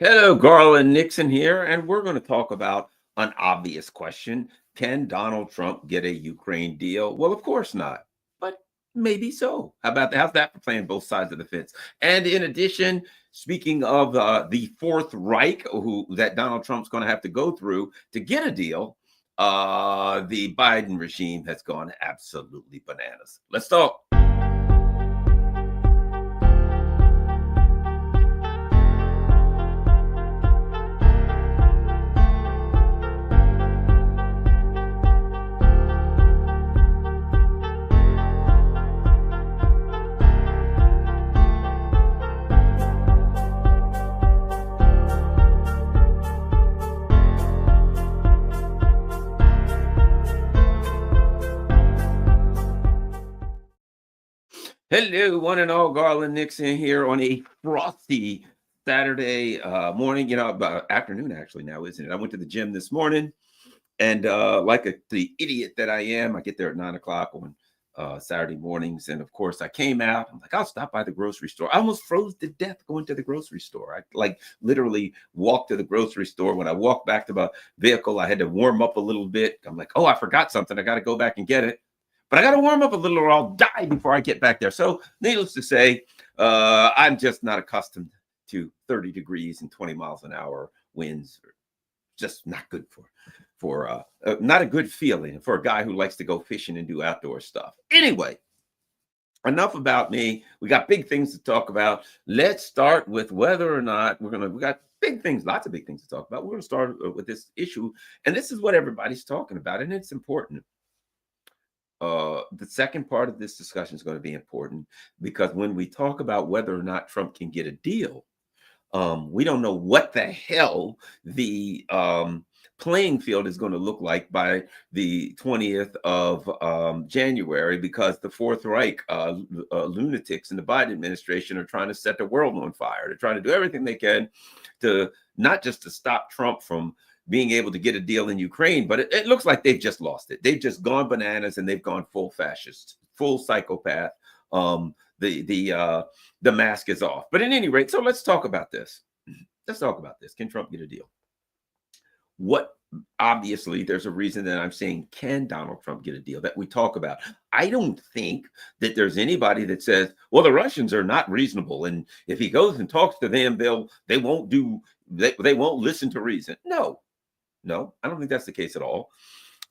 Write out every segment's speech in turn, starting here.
Hello, Garland Nixon here, and we're going to talk about an obvious question. Can Donald Trump get a Ukraine deal? Well, of course not, but maybe so. How about that? How's that for playing both sides of the fence? And in addition, speaking of the Fourth Reich, who that Donald Trump's going to have to go through to get a deal, the Biden regime has gone absolutely bananas. Let's talk. Hello, one and all. Garland Nixon here on a frosty Saturday morning. Afternoon actually now, isn't it? I went to the gym this morning, and the idiot that I am, I get there at 9 o'clock on Saturday mornings, and of course I came out. I'm like, I'll stop by the grocery store. I almost froze to death going to the grocery store. I like literally walked to the grocery store. When I walked back to my vehicle, I had to warm up a little bit. I'm like, oh, I forgot something. I got to go back and get it. But I got to warm up a little or I'll die before I get back there. So needless to say, I'm just not accustomed to 30 degrees and 20 miles an hour winds. Just not good for not a good feeling for a guy who likes to go fishing and do outdoor stuff. Anyway, enough about me. We got big things to talk about. Let's start with whether or not we got big things, lots of big things to talk about. We're going to start with this issue. And this is what everybody's talking about. And it's important. The second part of this discussion is going to be important because when we talk about whether or not Trump can get a deal, we don't know what the hell the playing field is going to look like by the 20th of January, because the Fourth Reich lunatics in the Biden administration are trying to set the world on fire. They're trying to do everything they can to not just to stop Trump from being able to get a deal in Ukraine, but it looks like they've just lost it. They've just gone bananas and they've gone full fascist, full psychopath. The mask is off. But at any rate, so let's talk about this. Let's talk about this. Can Trump get a deal? Obviously, there's a reason that I'm saying, can Donald Trump get a deal that we talk about? I don't think that there's anybody that says, well, the Russians are not reasonable, and if he goes and talks to them, they won't listen to reason. No, I don't think that's the case at all.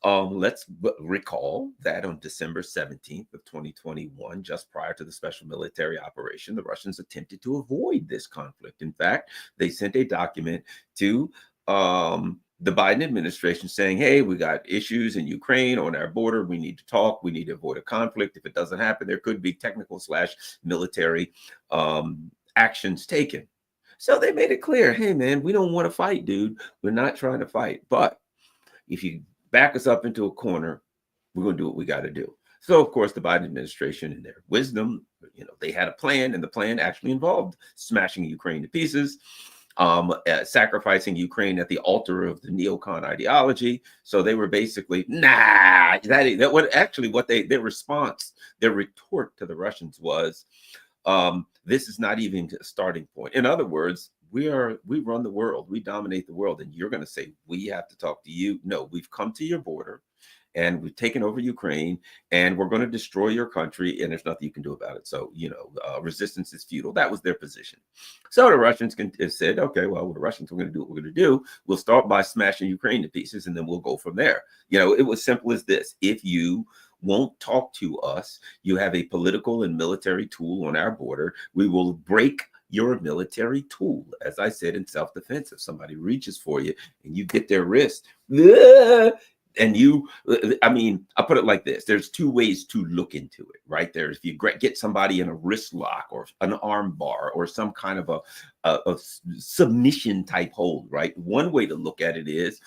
Let's recall that on December 17th of 2021, just prior to the special military operation, the Russians attempted to avoid this conflict. In fact, they sent a document to the Biden administration saying, hey, we got issues in Ukraine on our border. We need to talk. We need to avoid a conflict. If it doesn't happen, there could be technical/military actions taken. So they made it clear, hey, man, we don't want to fight, dude. We're not trying to fight. But if you back us up into a corner, we're going to do what we got to do. So, of course, the Biden administration, in their wisdom, they had a plan, and the plan actually involved smashing Ukraine to pieces, sacrificing Ukraine at the altar of the neocon ideology. So they were basically, their response, their retort to the Russians was, this is not even a starting point. In other words, we run the world, we dominate the world, and you're going to say we have to talk to you? No, we've come to your border and we've taken over Ukraine and we're going to destroy your country, and there's nothing you can do about it. So, resistance is futile. That was their position. So the Russians said, okay, well, the Russians are going to do what we're going to do. We'll start by smashing Ukraine to pieces, and then we'll go from there. It was simple as this. If you won't talk to us, you have a political and military tool on our border, we will break your military tool. As I said, in self-defense, if somebody reaches for you and you get their wrist, and I put it like this. There's two ways to look into it, right? There's if you get somebody in a wrist lock or an arm bar or some kind of a submission type hold, right? One way to look at it is,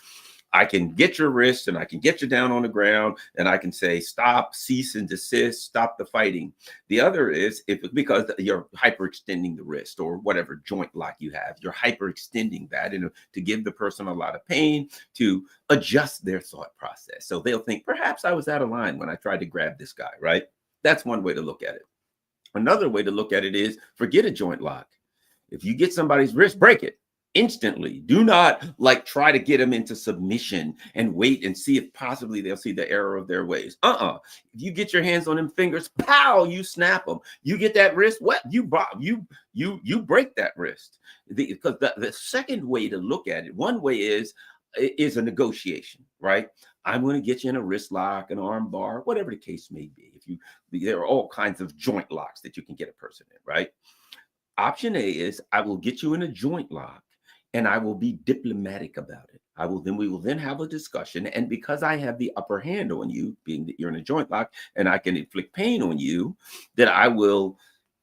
I can get your wrist and I can get you down on the ground and I can say, stop, cease and desist, stop the fighting. The other is because you're hyperextending the wrist or whatever joint lock you have, you're hyperextending that to give the person a lot of pain, to adjust their thought process. So they'll think, perhaps I was out of line when I tried to grab this guy, right? That's one way to look at it. Another way to look at it is, forget a joint lock. If you get somebody's wrist, break it. instantly. Do not like try to get them into submission and wait and see if possibly they'll see the error of their ways. If you get your hands on them fingers, pow, you snap them. You get that wrist, what you break that wrist. Because the second way to look at it, one way is a negotiation, right? I'm going to get you in a wrist lock, an arm bar, whatever the case may be. There are all kinds of joint locks that you can get a person in, right? Option A is I will get you in a joint lock and I will be diplomatic about it. We will then have a discussion. And because I have the upper hand on you, being that you're in a joint lock and I can inflict pain on you, that I will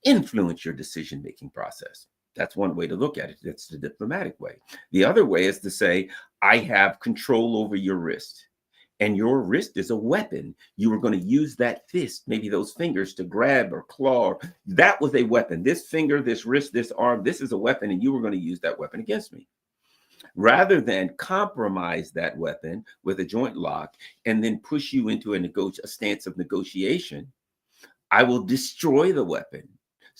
influence your decision-making process. That's one way to look at it. That's the diplomatic way. The other way is to say, I have control over your wrist. And your wrist is a weapon. You were going to use that fist, maybe those fingers, to grab or claw. That was a weapon. This finger, this wrist, this arm, this is a weapon, and you were going to use that weapon against me. Rather than compromise that weapon with a joint lock and then push you into a stance of negotiation, I will destroy the weapon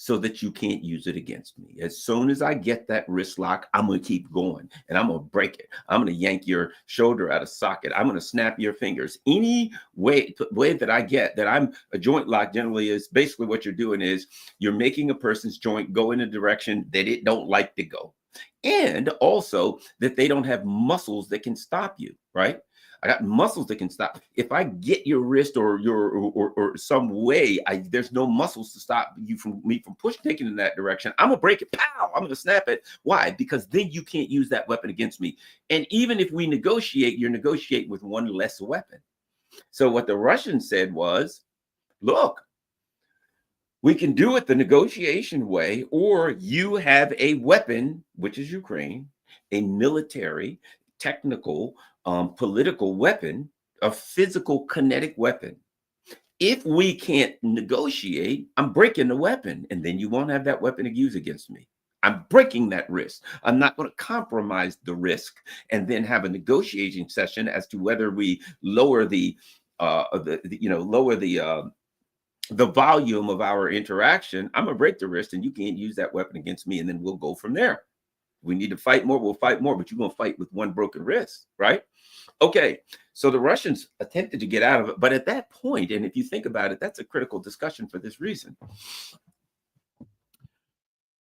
so that you can't use it against me. As soon as I get that wrist lock, I'm going to keep going and I'm going to break it. I'm going to yank your shoulder out of socket. I'm going to snap your fingers. Any way that I get that I'm a joint lock generally is basically what you're doing is you're making a person's joint go in a direction that it don't like to go. And also that they don't have muscles that can stop you, right? I got muscles that can stop. If I get your wrist or some way, there's no muscles to stop you from taking in that direction. I'm gonna break it. Pow! I'm gonna snap it. Why? Because then you can't use that weapon against me. And even if we negotiate, you're negotiating with one less weapon. So what the Russians said was, look, we can do it the negotiation way, or you have a weapon, which is Ukraine, a military, technical, political weapon, a physical kinetic weapon. If we can't negotiate, I'm breaking the weapon, and then you won't have that weapon to use against me. I'm breaking that risk. I'm not going to compromise the risk and then have a negotiating session as to whether we lower the volume of our interaction. I'm gonna break the wrist, and you can't use that weapon against me, and then we'll go from there. We need to fight more, we'll fight more, but you're gonna fight with one broken wrist, right? Okay, so the Russians attempted to get out of it, but at that point, and if you think about it, that's a critical discussion for this reason.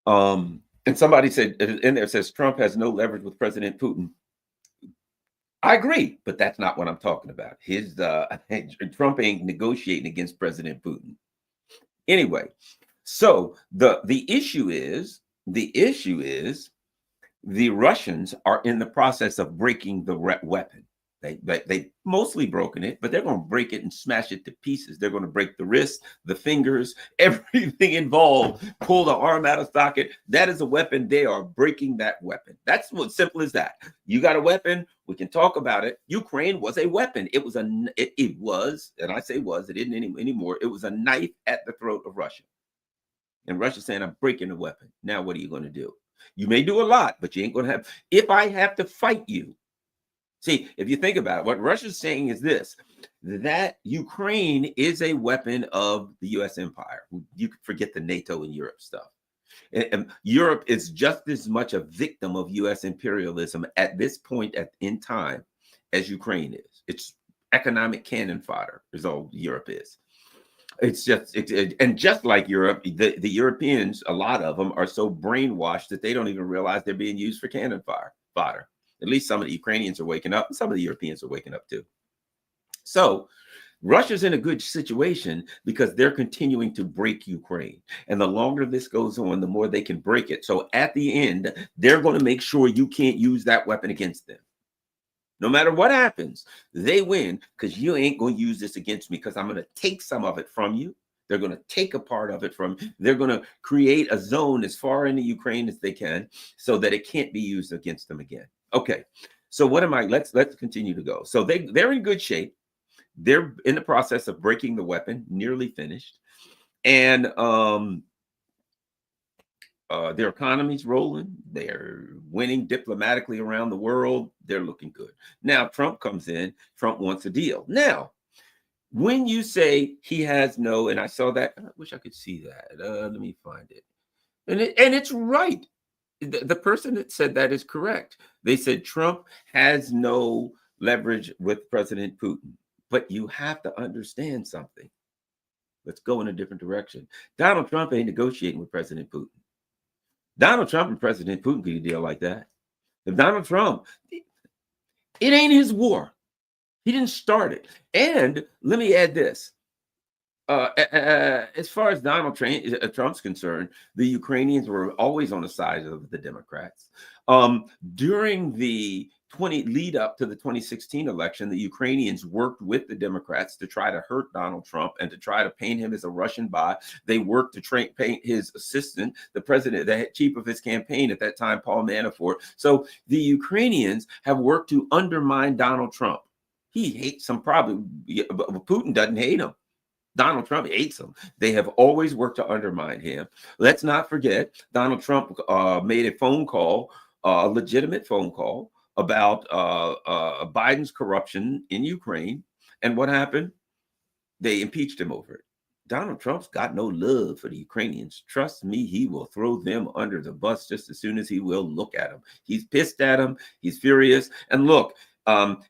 And somebody said in there, says Trump has no leverage with President Putin. I agree, but that's not what I'm talking about. Trump ain't negotiating against President Putin. Anyway, so the issue is the Russians are in the process of breaking the weapon. They mostly broken it, but they're going to break it and smash it to pieces. They're going to break the wrist, the fingers, everything involved, pull the arm out of socket. That is a weapon. They are breaking that weapon. That's what simple as that. You got a weapon. We can talk about it. Ukraine was a weapon. It was, and I say was, it isn't anymore. It was a knife at the throat of Russia. And Russia saying, I'm breaking the weapon. Now, what are you going to do? You may do a lot, but you ain't going to have, if I have to fight you. See, if you think about it, what Russia's saying is this, that Ukraine is a weapon of the U.S. empire. You could forget the NATO and Europe stuff. And Europe is just as much a victim of U.S. imperialism at this point in time as Ukraine is. It's economic cannon fodder is all Europe is. It's just, and just like Europe, the Europeans, a lot of them are so brainwashed that they don't even realize they're being used for cannon fodder. At least some of the Ukrainians are waking up, and some of the Europeans are waking up too. So Russia's in a good situation because they're continuing to break Ukraine. And the longer this goes on, the more they can break it. So at the end, they're going to make sure you can't use that weapon against them. No matter what happens, they win because you ain't going to use this against me because I'm going to take some of it from you. They're going to take a part of it from, they're going to create a zone as far into Ukraine as they can so that it can't be used against them again. Okay, so let's continue to go. So they're in good shape. They're in the process of breaking the weapon, nearly finished. And their economy's rolling. They're winning diplomatically around the world. They're looking good. Now, Trump comes in. Trump wants a deal. Now, when you say he has no, and I saw that, I wish I could see that. Let me find it. And it's right. The person that said that is correct. They said Trump has no leverage with President Putin. But you have to understand something. Let's go in a different direction. Donald Trump ain't negotiating with President Putin. Donald Trump and President Putin could deal like that. If Donald Trump, it ain't his war. He didn't start it. And let me add this. As far as Trump's concerned, the Ukrainians were always on the side of the Democrats. During the lead up to the 2016 election, the Ukrainians worked with the Democrats to try to hurt Donald Trump and to try to paint him as a Russian bot. They worked to paint his assistant, the president, the chief of his campaign at that time, Paul Manafort. So the Ukrainians have worked to undermine Donald Trump. He hates him probably. Putin doesn't hate him. Donald Trump hates him. They have always worked to undermine him. Let's not forget, Donald Trump made a phone call, a legitimate phone call about Biden's corruption in Ukraine. And what happened? They impeached him over it. Donald Trump's got no love for the Ukrainians. Trust me, he will throw them under the bus just as soon as he will look at them. He's pissed at them. He's furious. And look,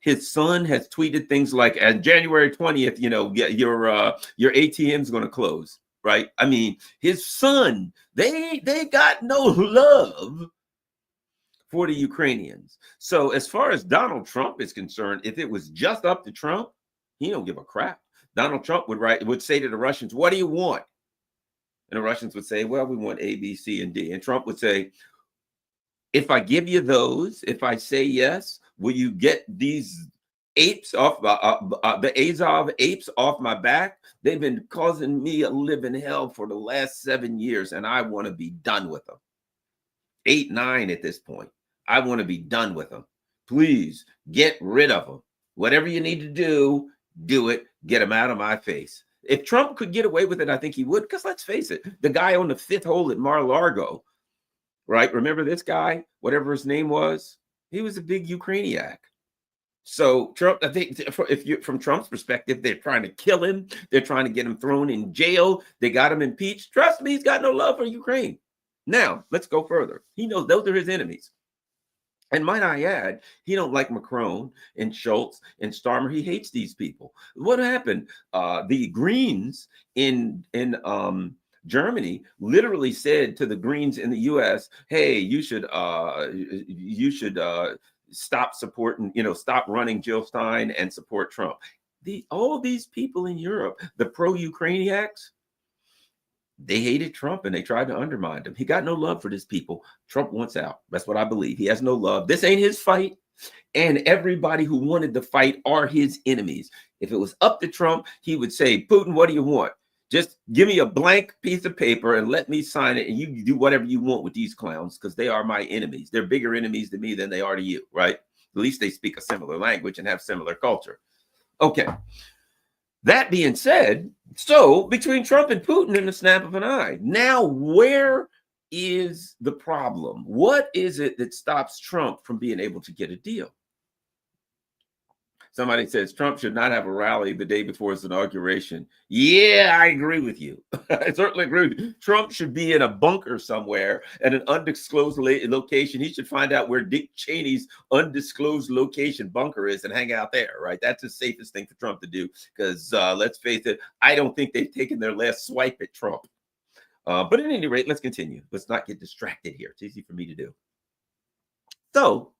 his son has tweeted things like, "On January 20th, you know, your ATM's going to close." Right? I mean, his son, they got no love for the Ukrainians. So as far as Donald Trump is concerned, if it was just up to Trump, he don't give a crap. Donald Trump would say to the Russians, "What do you want?" And the Russians would say, "Well, we want A, B, C, and D." And Trump would say, "If I give you those, if I say yes, will you get these apes off the Azov apes off my back? They've been causing me a living hell for the last 7 years, and I want to be done with them. 8, 9 at this point. I want to be done with them. Please get rid of them. Whatever you need to do it. Get them out of my face." If Trump could get away with it, I think he would, because let's face it, the guy on the 5th hole at Mar-a-Lago, right? Remember this guy, whatever his name was? He was a big Ukrainiac. So Trump, I think, from Trump's perspective, they're trying to kill him. They're trying to get him thrown in jail. They got him impeached. Trust me, he's got no love for Ukraine. Now, let's go further. He knows those are his enemies. And might I add, he don't like Macron and Schultz and Starmer. He hates these people. What happened? The Greens in Germany literally said to the Greens in the U.S., "Hey, you should stop supporting, stop running Jill Stein and support Trump." All these people in Europe, the pro-Ukrainiacs, they hated Trump and they tried to undermine him. He got no love for these people. Trump wants out. That's what I believe. He has no love. This ain't his fight. And everybody who wanted the fight are his enemies. If it was up to Trump, he would say, "Putin, what do you want? Just give me a blank piece of paper and let me sign it, and you do whatever you want with these clowns, because they are my enemies. They're bigger enemies to me than they are to you," right? At least they speak a similar language and have similar culture. Okay. That being said, so between Trump and Putin in the snap of an eye, now where is the problem? What is it that stops Trump from being able to get a deal? Somebody says Trump should not have a rally the day before his inauguration. Yeah, I agree with you. I certainly agree with you. Trump should be in a bunker somewhere at an undisclosed location. He should find out where Dick Cheney's undisclosed location bunker is and hang out there, right? That's the safest thing for Trump to do, because let's face it, I don't think they've taken their last swipe at Trump. But at any rate, let's continue. Let's not get distracted here. It's easy for me to do. So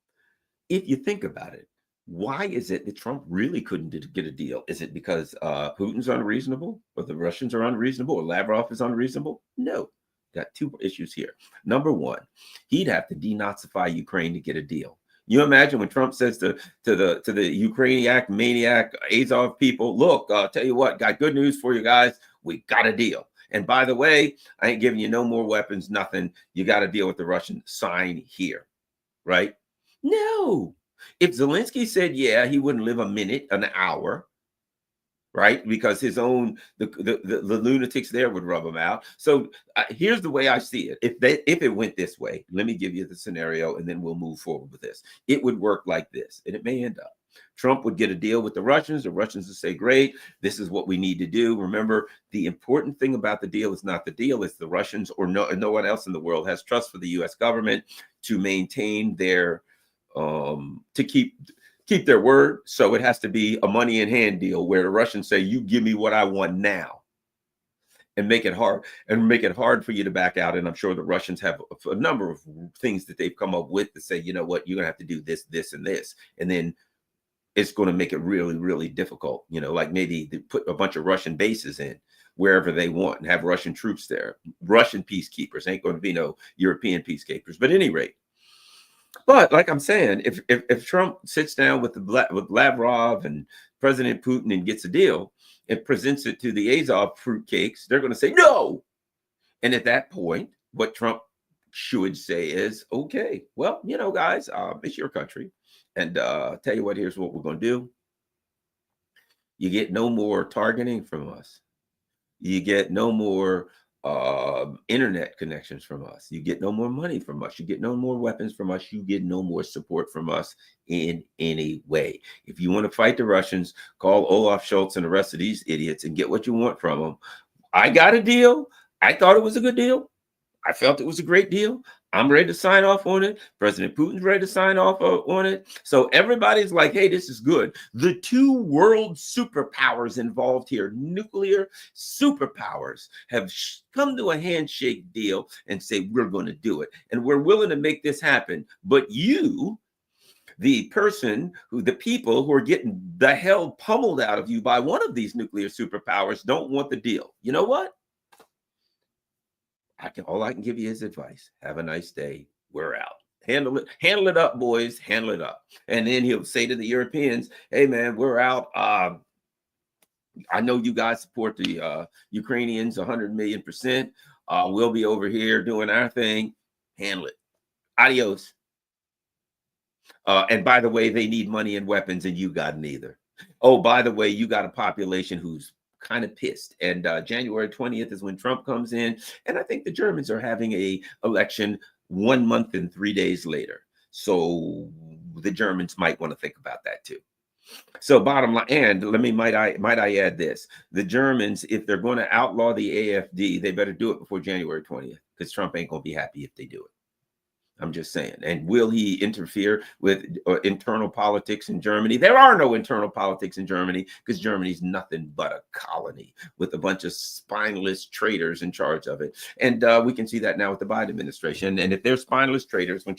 if you think about it, why is it that Trump really couldn't get a deal? Is it because Putin's unreasonable, or the Russians are unreasonable, or Lavrov is unreasonable? No. Got two issues here. Number one, he'd have to denazify Ukraine to get a deal. You imagine when Trump says to the Ukrainian maniac Azov people, "Look, I'll tell you what, got good news for you guys. We got a deal. And by the way, I ain't giving you no more weapons, nothing. You got to deal with the Russians. Sign here." Right? No. If Zelensky said, yeah, he wouldn't live a minute, an hour, right? Because his own, the lunatics there would rub him out. So here's the way I see it. If it went this way, let me give you the scenario and then we'll move forward with this. It would work like this, and it may end up. Trump would get a deal with the Russians would say, great, this is what we need to do. Remember, the important thing about the deal is not the deal, it's the Russians or no one else in the world has trust for the US government to maintain their, to keep their word. So it has to be a money in hand deal where the Russians say, you give me what I want now. And make it hard for you to back out. And I'm sure the Russians have a number of things that they've come up with to say, you know what, you're gonna have to do this, this, and this. And then it's going to make it really, really difficult. You know, like maybe they put a bunch of Russian bases in wherever they want and have Russian troops there. Russian peacekeepers, ain't going to be no European peacekeepers. But at any rate, but like I'm saying, if Trump sits down with Lavrov and President Putin and gets a deal and presents it to the Azov fruitcakes, they're going to say no. And at that point, what Trump should say is, okay, well, you know, guys, it's your country. And tell you what, here's what we're going to do. You get no more targeting from us. You get no more internet connections from us. You get no more money from us. You get no more weapons from us. You get no more support from us in any way. If you want to fight the Russians, call Olaf Scholz and the rest of these idiots and get what you want from them. I got a deal. I thought it was a good deal. I felt it was a great deal. I'm ready to sign off on it. President Putin's ready to sign off on it. So everybody's like, hey, this is good. The two world superpowers involved here, nuclear superpowers, have come to a handshake deal and say, we're going to do it. And we're willing to make this happen. But you, the people who are getting the hell pummeled out of you by one of these nuclear superpowers don't want the deal. You know what? All I can give you is advice. Have a nice day. We're out. Handle it up, boys. Handle it up. And then he'll say to the Europeans, hey, man, we're out. I know you guys support the Ukrainians 100 million%. We'll be over here doing our thing. Handle it. Adios. And by the way, they need money and weapons, and you got neither. Oh, by the way, you got a population who's kind of pissed. And January 20th is when Trump comes in. And I think the Germans are having a election 1 month and 3 days later. So the Germans might want to think about that too. So bottom line, and might I add this, the Germans, if they're going to outlaw the AfD, they better do it before January 20th, because Trump ain't going to be happy if they do it. I'm just saying. And will he interfere with internal politics in Germany? There are no internal politics in Germany, because Germany's nothing but a colony with a bunch of spineless traitors in charge of it. And we can see that now with the Biden administration. And if they're spineless traitors, when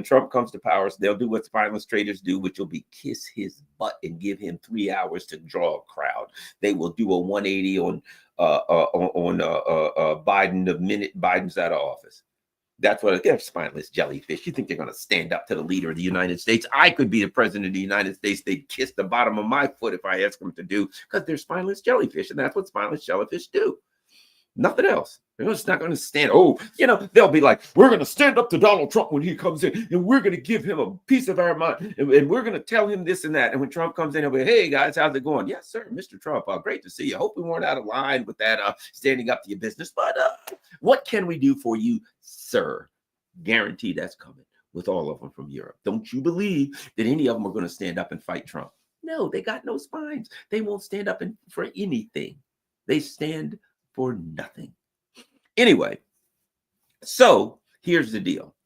Trump comes to power, they'll do what spineless traitors do, which will be kiss his butt and give him 3 hours to draw a crowd. They will do a 180 on Biden the minute Biden's out of office. That's what they're spineless jellyfish. You think they're going to stand up to the leader of the United States? I could be the president of the United States. They'd kiss the bottom of my foot if I asked them to do, because they're spineless jellyfish, and that's what spineless jellyfish do. Nothing else. They're just not going to stand. Oh, you know, they'll be like, we're going to stand up to Donald Trump when he comes in, and we're going to give him a piece of our mind, and we're going to tell him this and that. And when Trump comes in, he'll be, hey, guys, how's it going? Yes, sir, Mr. Trump. Great to see you. Hope we weren't out of line with that standing up to your business. But what can we do for you, sir? Guaranteed that's coming with all of them from Europe. Don't you believe that any of them are going to stand up and fight Trump? No, they got no spines. They won't stand up for anything. They stand for nothing. Anyway, so here's the deal.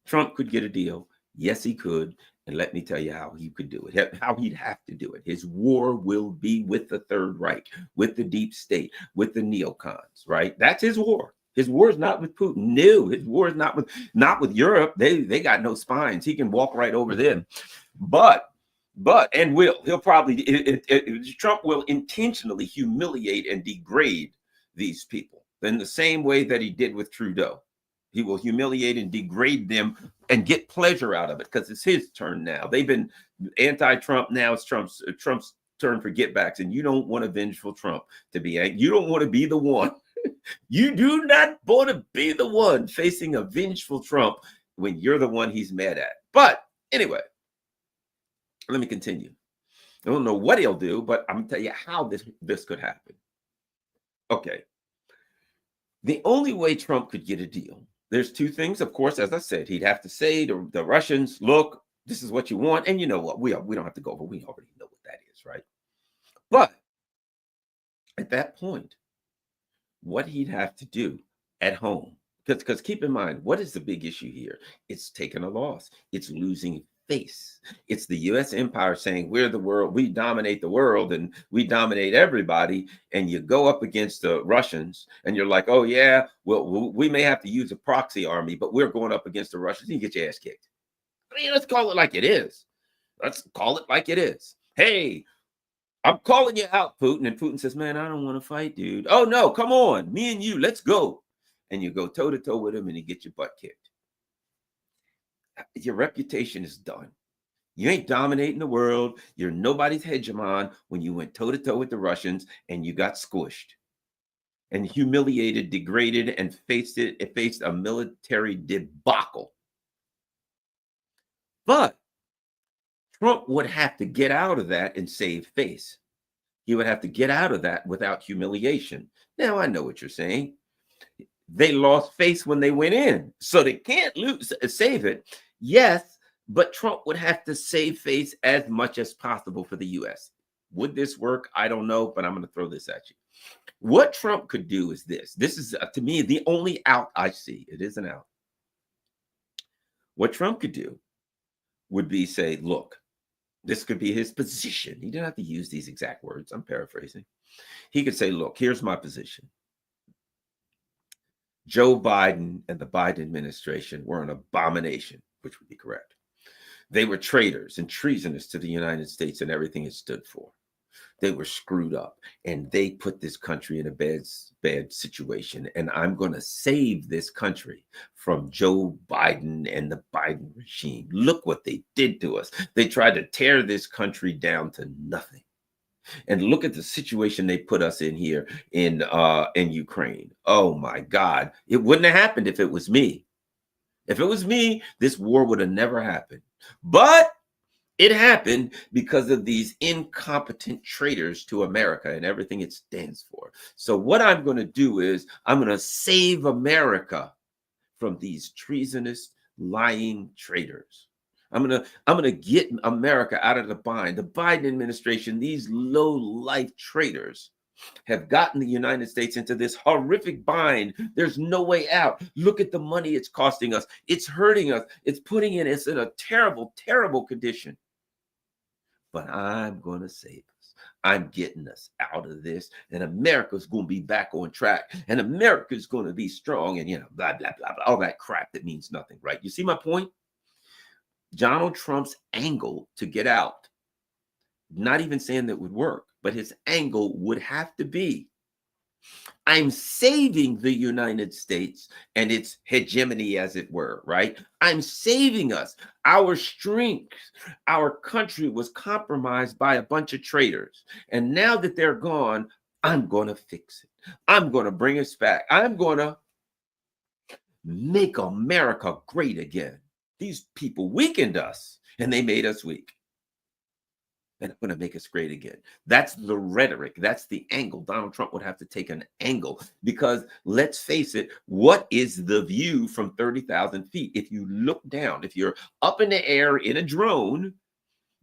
Trump could get a deal. Yes, he could. And let me tell you how he could do it, how he'd have to do it. His war will be with the Third Reich, with the deep state, with the neocons, right? That's his war. His war is not with Putin. No, his war is not with Europe. They got no spines. He can walk right over them. But he'll probably Trump will intentionally humiliate and degrade these people in the same way that he did with Trudeau. He will humiliate and degrade them and get pleasure out of it, because it's his turn now. They've been anti-Trump. Now it's Trump's turn for getbacks. And you don't want a vengeful Trump to be. You don't want to be the one. You do not want to be the one facing a vengeful Trump when you're the one he's mad at. But anyway, let me continue. I don't know what he'll do, but I'm going to tell you how this could happen. Okay. The only way Trump could get a deal, there's two things. Of course, as I said, he'd have to say to the Russians, look, This is what you want. And you know what? We don't have to go over. We already know what that is, right? But at that point, what he'd have to do at home, because keep in mind, what is the big issue here? It's taking a loss. It's losing face. It's the U.S. empire saying we're the world, we dominate the world, and we dominate everybody. And you go up against the Russians, and you're like, oh yeah, well we may have to use a proxy army, but we're going up against the Russians. And you get your ass kicked. I mean, let's call it like it is. Let's call it like it is. Hey, I'm calling you out, Putin. And Putin says, man, I don't want to fight, dude. Oh, no, come on. Me and you, let's go. And you go toe to toe with him and you get your butt kicked. Your reputation is done. You ain't dominating the world. You're nobody's hegemon when you went toe to toe with the Russians and you got squished and humiliated, degraded, and faced a military debacle. But Trump would have to get out of that and save face. He would have to get out of that without humiliation. Now, I know what you're saying. They lost face when they went in, so they can't save it. Yes, but Trump would have to save face as much as possible for the U.S. Would this work? I don't know, but I'm going to throw this at you. What Trump could do is this. This is, to me, the only out I see. It is an out. What Trump could do would be say, look, this could be his position. He didn't have to use these exact words. I'm paraphrasing. He could say, look, here's my position. Joe Biden and the Biden administration were an abomination, which would be correct. They were traitors and treasonous to the United States and everything it stood for. They were screwed up and they put this country in a bad situation. And I'm going to save this country from Joe Biden and the Biden regime. Look what they did to us. They tried to tear this country down to nothing. And look at the situation they put us in here in Ukraine. Oh my God. It wouldn't have happened if it was me. If it was me, this war would have never happened. But it happened because of these incompetent traitors to America and everything it stands for. So what I'm going to do is I'm going to save America from these treasonous, lying traitors. I'm going to get America out of the bind. The Biden administration, these low-life traitors have gotten the United States into this horrific bind. There's no way out. Look at the money it's costing us. It's hurting us. It's putting us in a terrible, terrible condition. But I'm going to save us. I'm getting us out of this. And America's going to be back on track. And America's going to be strong. And, blah, blah, blah, blah. All that crap that means nothing, right? You see my point? Donald Trump's angle to get out, not even saying that would work, but his angle would have to be, I'm saving the United States and its hegemony, as it were, right? I'm saving us. Our strength, our country was compromised by a bunch of traitors. And now that they're gone, I'm going to fix it. I'm going to bring us back. I'm going to make America great again. These people weakened us and they made us weak. And I'm going to make us great again. That's the rhetoric. That's the angle. Donald Trump would have to take an angle because let's face it, what is the view from 30,000 feet? If you look down, if you're up in the air in a drone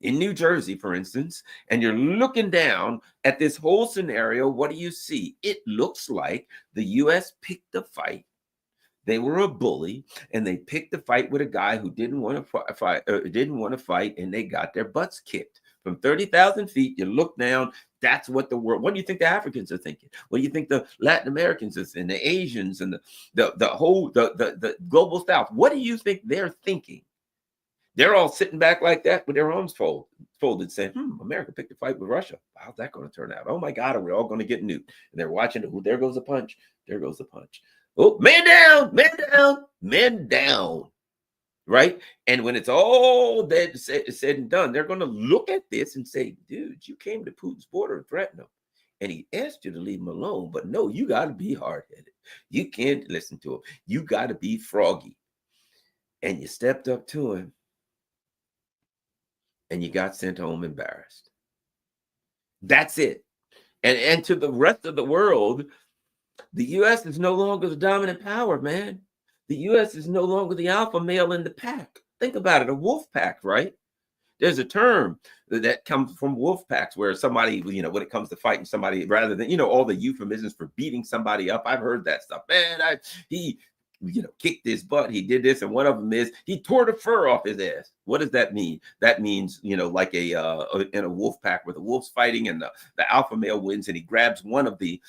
in New Jersey, for instance, and you're looking down at this whole scenario, what do you see? It looks like the U.S. picked a fight. They were a bully, and they picked a fight with a guy who didn't want to fight, and they got their butts kicked. From 30,000 feet, you look down, that's what the world, what do you think the Africans are thinking? What do you think the Latin Americans and the Asians and the global South, what do you think they're thinking? They're all sitting back like that with their arms folded, saying, America picked a fight with Russia. How's that going to turn out? Oh my God, are we all going to get nuked? And they're watching, oh, there goes a punch. There goes the punch. Oh, man down, man down, man down. Right? And when it's all said and done, they're going to look at this and say, dude, you came to Putin's border and threatened him. And he asked you to leave him alone. But no, you got to be hard-headed. You can't listen to him. You got to be froggy. And you stepped up to him. And you got sent home embarrassed. That's it. And to the rest of the world, the U.S. is no longer the dominant power, man. The U.S. is no longer the alpha male in the pack. Think about it, a wolf pack, right? There's a term that comes from wolf packs where somebody, when it comes to fighting somebody, rather than, all the euphemisms for beating somebody up. I've heard that stuff. Man, he kicked his butt. He did this. And one of them is he tore the fur off his ass. What does that mean? That means, like in a wolf pack where the wolf's fighting and the alpha male wins and he grabs one of the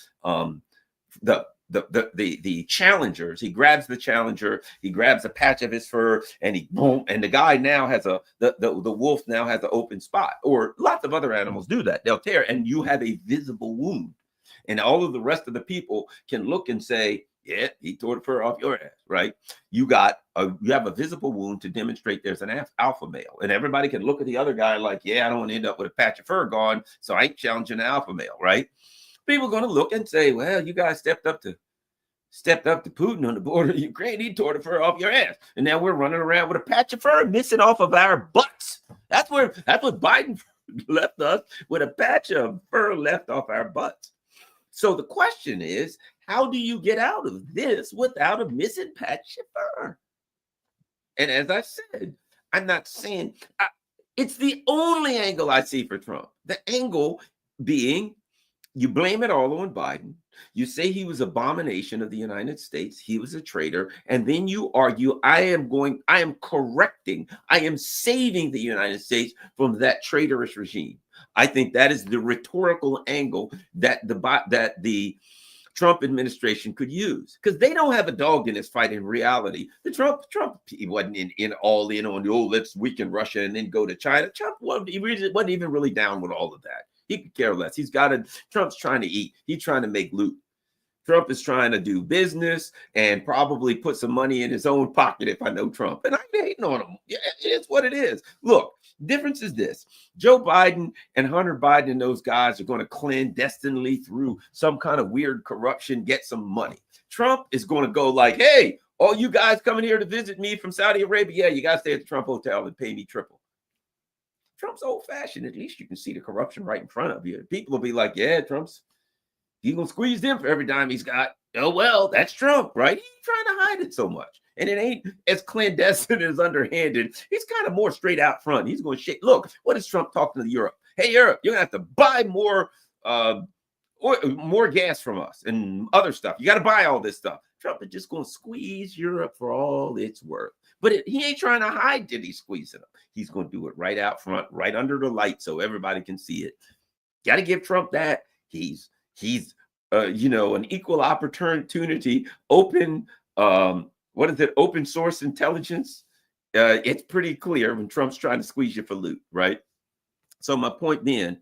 challengers. He grabs the challenger, he grabs a patch of his fur, and he boom, and the guy now has the wolf now has an open spot. Or lots of other animals do that. They'll tear, and you have a visible wound. And all of the rest of the people can look and say, yeah, he tore the fur off your ass, right? You have a visible wound to demonstrate there's an alpha male. And everybody can look at the other guy like, yeah, I don't want to end up with a patch of fur gone, so I ain't challenging the alpha male, right? People are going to look and say, well, you guys stepped up to Putin on the border of Ukraine. He tore the fur off your ass. And now we're running around with a patch of fur missing off of our butts. That's what Biden left us, with a patch of fur left off our butts. So the question is, how do you get out of this without a missing patch of fur? And as I said, I'm not saying it's the only angle I see for Trump. The angle being, you blame it all on Biden. You say he was an abomination of the United States. He was a traitor. And then you argue, I am correcting, I am saving the United States from that traitorous regime. I think that is the rhetorical angle that the Trump administration could use, because they don't have a dog in this fight in reality. The Trump he wasn't all in on, let's weaken Russia and then go to China. Trump wasn't even really down with all of that. He could care less. Trump's trying to eat. He's trying to make loot. Trump is trying to do business and probably put some money in his own pocket, if I know Trump. And I'm hating on him. Yeah, it is what it is. Look, difference is this. Joe Biden and Hunter Biden and those guys are going to clandestinely, through some kind of weird corruption, get some money. Trump is going to go like, hey, all you guys coming here to visit me from Saudi Arabia, you got to stay at the Trump Hotel and pay me triple. Trump's old-fashioned. At least you can see the corruption right in front of you. People will be like, yeah, he's going to squeeze them for every dime he's got. Oh, well, that's Trump, right? He's trying to hide it so much. And it ain't as clandestine as underhanded. He's kind of more straight out front. He's going to shake. Look, what is Trump talking to Europe? Hey, Europe, you're going to have to buy more gas from us and other stuff. You got to buy all this stuff. Trump is just going to squeeze Europe for all it's worth. But he ain't trying to hide that he's squeezing them. He's going to do it right out front, right under the light, so everybody can see it. Got to give Trump that. He's an equal opportunity, open, open source intelligence. It's pretty clear when Trump's trying to squeeze you for loot, right? So my point being,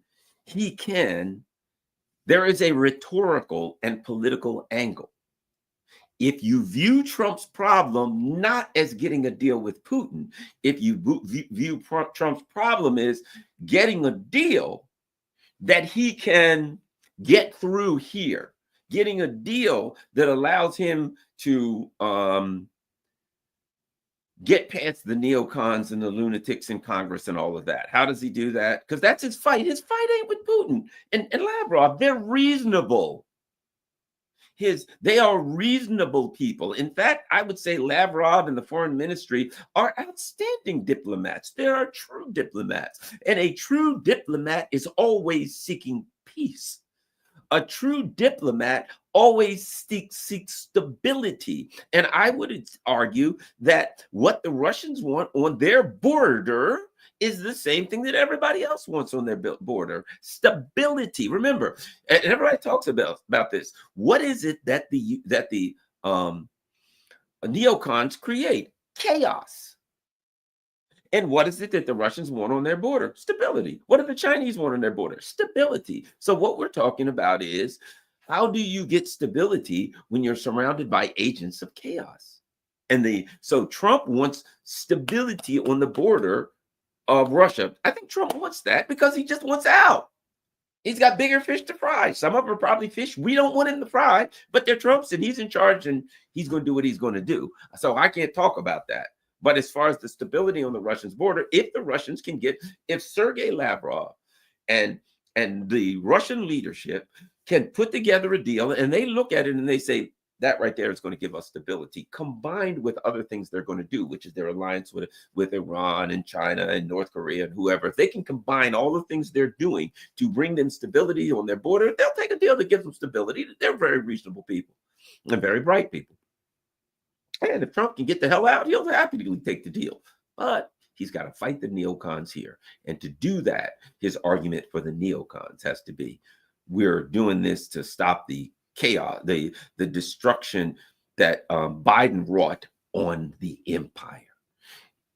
there is a rhetorical and political angle. If you view Trump's problem not as getting a deal with Putin, if you view Trump's problem as getting a deal that he can get through here, getting a deal that allows him to get past the neocons and the lunatics in Congress and all of that. How does he do that? Because that's his fight. His fight ain't with Putin and Lavrov. They're reasonable. They are reasonable people. In fact, I would say Lavrov and the foreign ministry are outstanding diplomats. They are true diplomats. And a true diplomat is always seeking peace. A true diplomat always seeks stability. And I would argue that what the Russians want on their border is the same thing that everybody else wants on their border: stability. Remember, and everybody talks about this. What is it that the neocons create? Chaos. And what is it that the Russians want on their border? Stability. What do the Chinese want on their border? Stability. So what we're talking about is, how do you get stability when you're surrounded by agents of chaos? So Trump wants stability on the border of Russia. I think Trump wants that because he just wants out. He's got bigger fish to fry. Some of them are probably fish we don't want him to fry, but they're Trump's and he's in charge and he's going to do what he's going to do. So I can't talk about that. But as far as the stability on the Russians' border, if Sergei Lavrov and the Russian leadership can put together a deal and they look at it and they say, That right there is going to give us stability, combined with other things they're going to do, which is their alliance with Iran and China and North Korea and whoever. If they can combine all the things they're doing to bring them stability on their border, they'll take a deal that gives them stability. They're very reasonable people and very bright people. And if Trump can get the hell out, he'll happily take the deal. But he's got to fight the neocons here. And to do that, his argument for the neocons has to be, we're doing this to stop the chaos, the destruction that Biden wrought on the empire,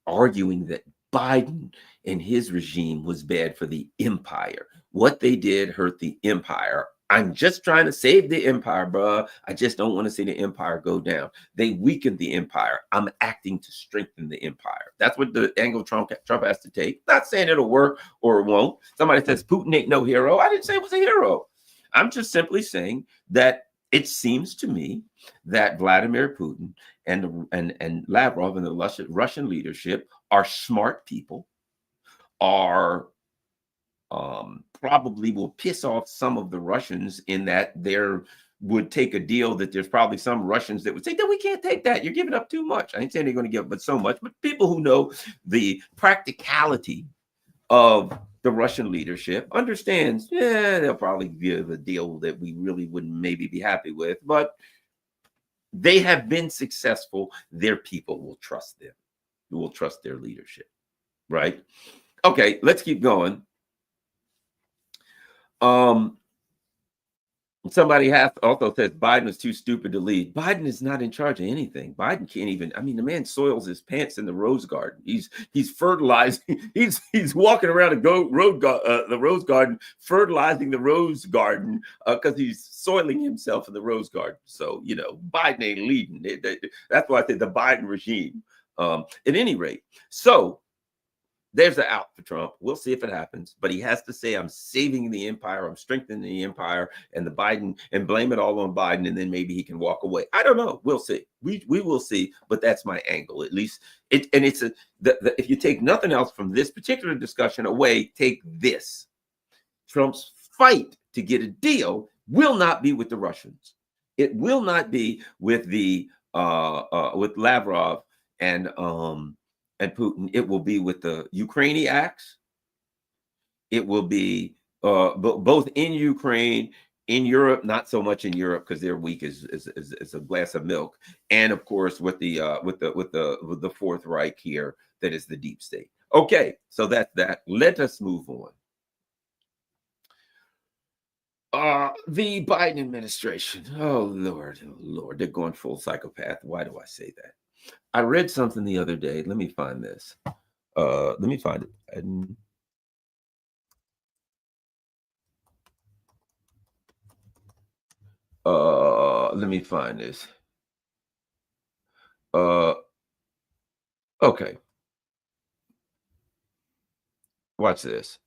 arguing that Biden and his regime was bad for the empire. What they did hurt the empire. I'm just trying to save the empire, bro. I just don't want to see the empire go down. They weakened the empire. I'm acting to strengthen the empire. That's what the angle Trump has to take. Not saying it'll work or it won't. Somebody says Putin ain't no hero. I didn't say it was a hero. I'm just simply saying that it seems to me that Vladimir Putin and Lavrov and the Russian leadership are smart people, are probably will piss off some of the Russians in that there would take a deal that there's probably some Russians that would say, no, we can't take that. You're giving up too much. I ain't saying they're going to give up but so much, but people who know the practicality of the Russian leadership understands, yeah, they'll probably give a deal that we really wouldn't maybe be happy with, but they have been successful. Their people will trust them. Will trust their leadership, right? Okay, let's keep going. Somebody also says Biden is too stupid to lead. Biden is not in charge of anything. Biden can't even. I mean, the man soils his pants in the rose garden. He's fertilizing. He's walking around the rose garden, fertilizing the rose garden because he's soiling himself in the rose garden. So Biden ain't leading. That's why I said the Biden regime. At any rate, so. There's the out for Trump. We'll see if it happens, but he has to say, I'm saving the empire, I'm strengthening the empire, and blame it all on Biden, and then maybe he can walk away. I don't know. We'll see. We will see, but that's my angle. At least if you take nothing else from this particular discussion away, take this. Trump's fight to get a deal will not be with the Russians. It will not be with with Lavrov and Putin. It will be with the Ukrainian acts. It will be both in Ukraine, in Europe, not so much in Europe because they're weak as a glass of milk, and of course with the Fourth Reich here, that is the deep state. Okay, so that's that. Let us move on. The Biden administration. Oh Lord, they're going full psychopath. Why do I say that? I read something the other day. Let me find this. Let me find it. Let me find this. Okay. Watch this.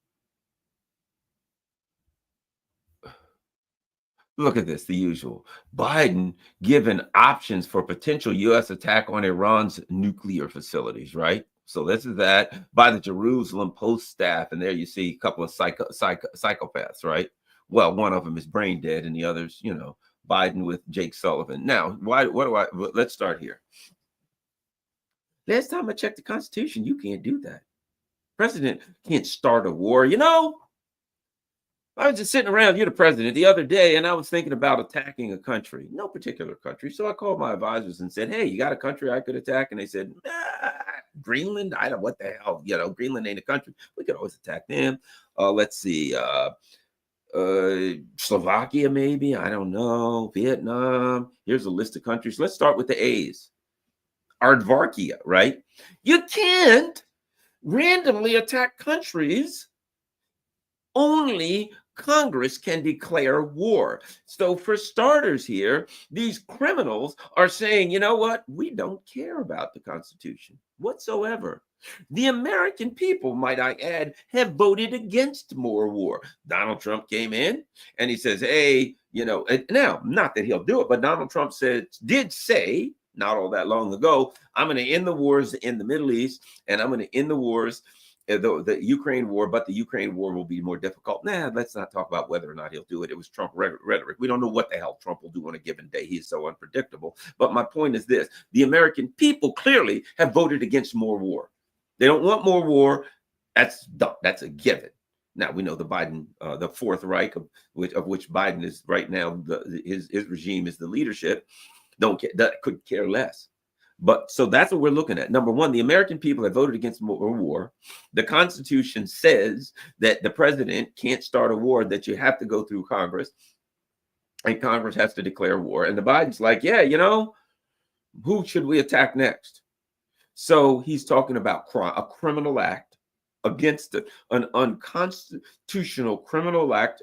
Look at this, the usual. Biden given options for potential U.S. attack on Iran's nuclear facilities, right? So this is that by the Jerusalem Post staff. And there you see a couple of psychopaths, right? Well, one of them is brain dead and the other's, Biden with Jake Sullivan. Now, let's start here. Last time I checked the Constitution, you can't do that. President can't start a war, I was just sitting around, you're the president, the other day, and I was thinking about attacking a country, no particular country. So I called my advisors and said, hey, you got a country I could attack? And they said, Greenland? I don't know what the hell, Greenland ain't a country. We could always attack them. Let's see, Slovakia, maybe, I don't know, Vietnam. Here's a list of countries. Let's start with the A's. Aardvarkia, right? You can't randomly attack countries. Only Congress can declare war. So for starters here, these criminals are saying, you know what? We don't care about the Constitution whatsoever. The American people, might I add, have voted against more war. Donald Trump came in and he says, hey, now, not that he'll do it, but Donald Trump did say, not all that long ago, I'm going to end the wars in the Middle East, and I'm going to end the wars the Ukraine war, but the Ukraine war will be more difficult. Nah, let's not talk about whether or not he'll do it. It was Trump rhetoric. We don't know what the hell Trump will do on a given day. He's so unpredictable. But my point is this: the American people clearly have voted against more war. They don't want more war. That's a given. Now we know the Biden, the Fourth Reich, of which Biden is right now. His regime is the leadership. Don't care. That could care less. But so that's what we're looking at. Number one, the American people have voted against more war. The Constitution says that the president can't start a war, that you have to go through Congress, and Congress has to declare war. And the Biden's like, yeah, who should we attack next? So he's talking about a criminal act against an unconstitutional criminal act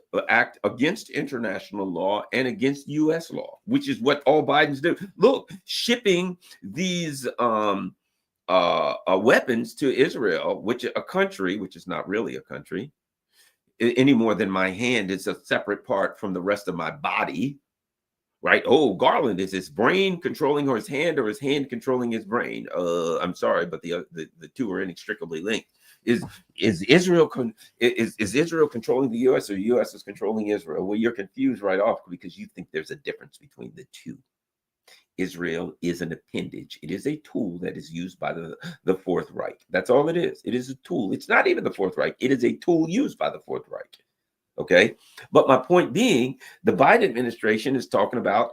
against international law and against U.S. law, which is what all Bidens do. Look, shipping these weapons to Israel, a country which is not really a country any more than my hand is a separate part from the rest of my body. Right? Oh, Garland, is his brain controlling his hand, or his hand controlling his brain? I'm sorry, but the two are inextricably linked. Is Israel controlling the U.S. or the U.S. is controlling Israel? Well, you're confused right off because you think there's a difference between the two. Israel is an appendage. It is a tool that is used by the Fourth Reich. That's all it is. It is a tool. It's not even the Fourth Reich. It is a tool used by the Fourth Reich. Okay, but my point being, the Biden administration is talking about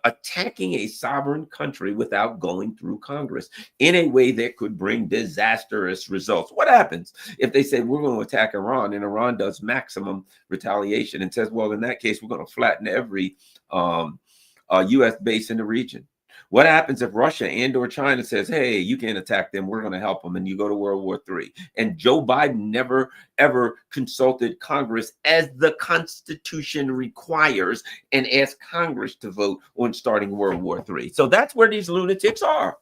attacking a sovereign country without going through Congress in a way that could bring disastrous results. What happens if they say we're going to attack Iran, and Iran does maximum retaliation and says, well, in that case, we're going to flatten every U.S. base in the region? What happens if Russia and/or China says, hey, you can't attack them, we're going to help them, and you go to World War III? And Joe Biden never, ever consulted Congress as the Constitution requires and asked Congress to vote on starting World War III. So that's where these lunatics are.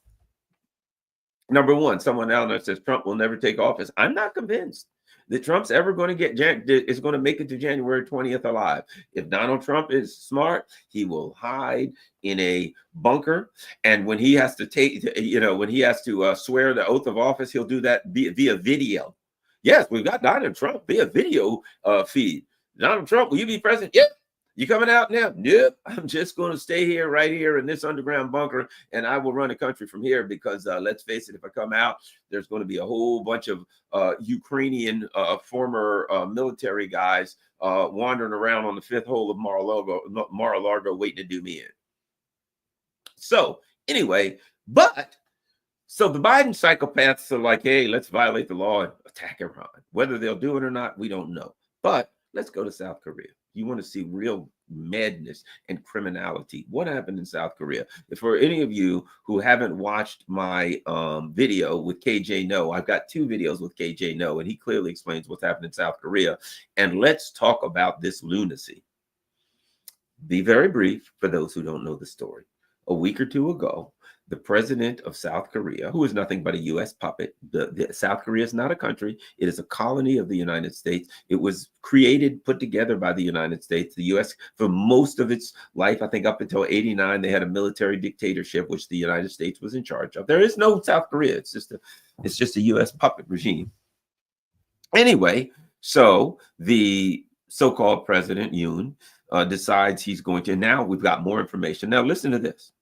Number one, someone out there says Trump will never take office. I'm not convinced that Trump's ever going to make it to January 20th alive. If Donald Trump is smart, he will hide in a bunker. And when he has to swear the oath of office, he'll do that via video. Yes, we've got Donald Trump via video feed. Donald Trump, will you be president? Yep. You coming out now? Nope. I'm just going to stay here, right here in this underground bunker, and I will run the country from here because let's face it, if I come out, there's going to be a whole bunch of Ukrainian former military guys wandering around on the fifth hole of Mar-a-Lago waiting to do me in. So anyway, so the Biden psychopaths are like, hey, let's violate the law and attack Iran. Whether they'll do it or not, we don't know. But let's go to South Korea. You want to see real madness and criminality. What happened in South Korea? For any of you who haven't watched my video with KJ No, I've got two videos with KJ No, and he clearly explains what's happened in South Korea. And let's talk about this lunacy. Be very brief for those who don't know the story. A week or two ago, the president of South Korea, who is nothing but a U.S. puppet. South Korea is not a country. It is a colony of the United States. It was put together by the United States. The U.S., for most of its life, I think up until 1989, they had a military dictatorship, which the United States was in charge of. There is no South Korea. It's just a U.S. puppet regime. Anyway, so the so-called President Yoon decides he's going to, now we've got more information. Now listen to this.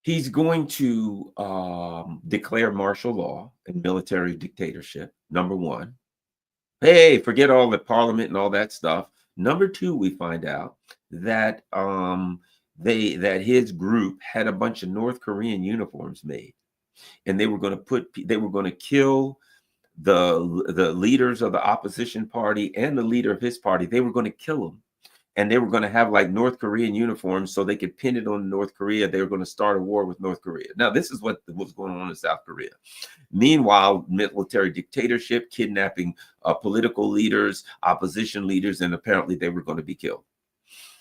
He's going to declare martial law and military dictatorship, number one. Hey, forget all the parliament and all that stuff. Number two, we find out that that his group had a bunch of North Korean uniforms made, and they were going to kill the leaders of the opposition party and the leader of his party. They were going to kill them. And they were going to have like North Korean uniforms so they could pin it on North Korea. They were going to start a war with North Korea. Now, this is what was going on in South Korea. Meanwhile, military dictatorship, kidnapping political leaders, opposition leaders, and apparently they were going to be killed.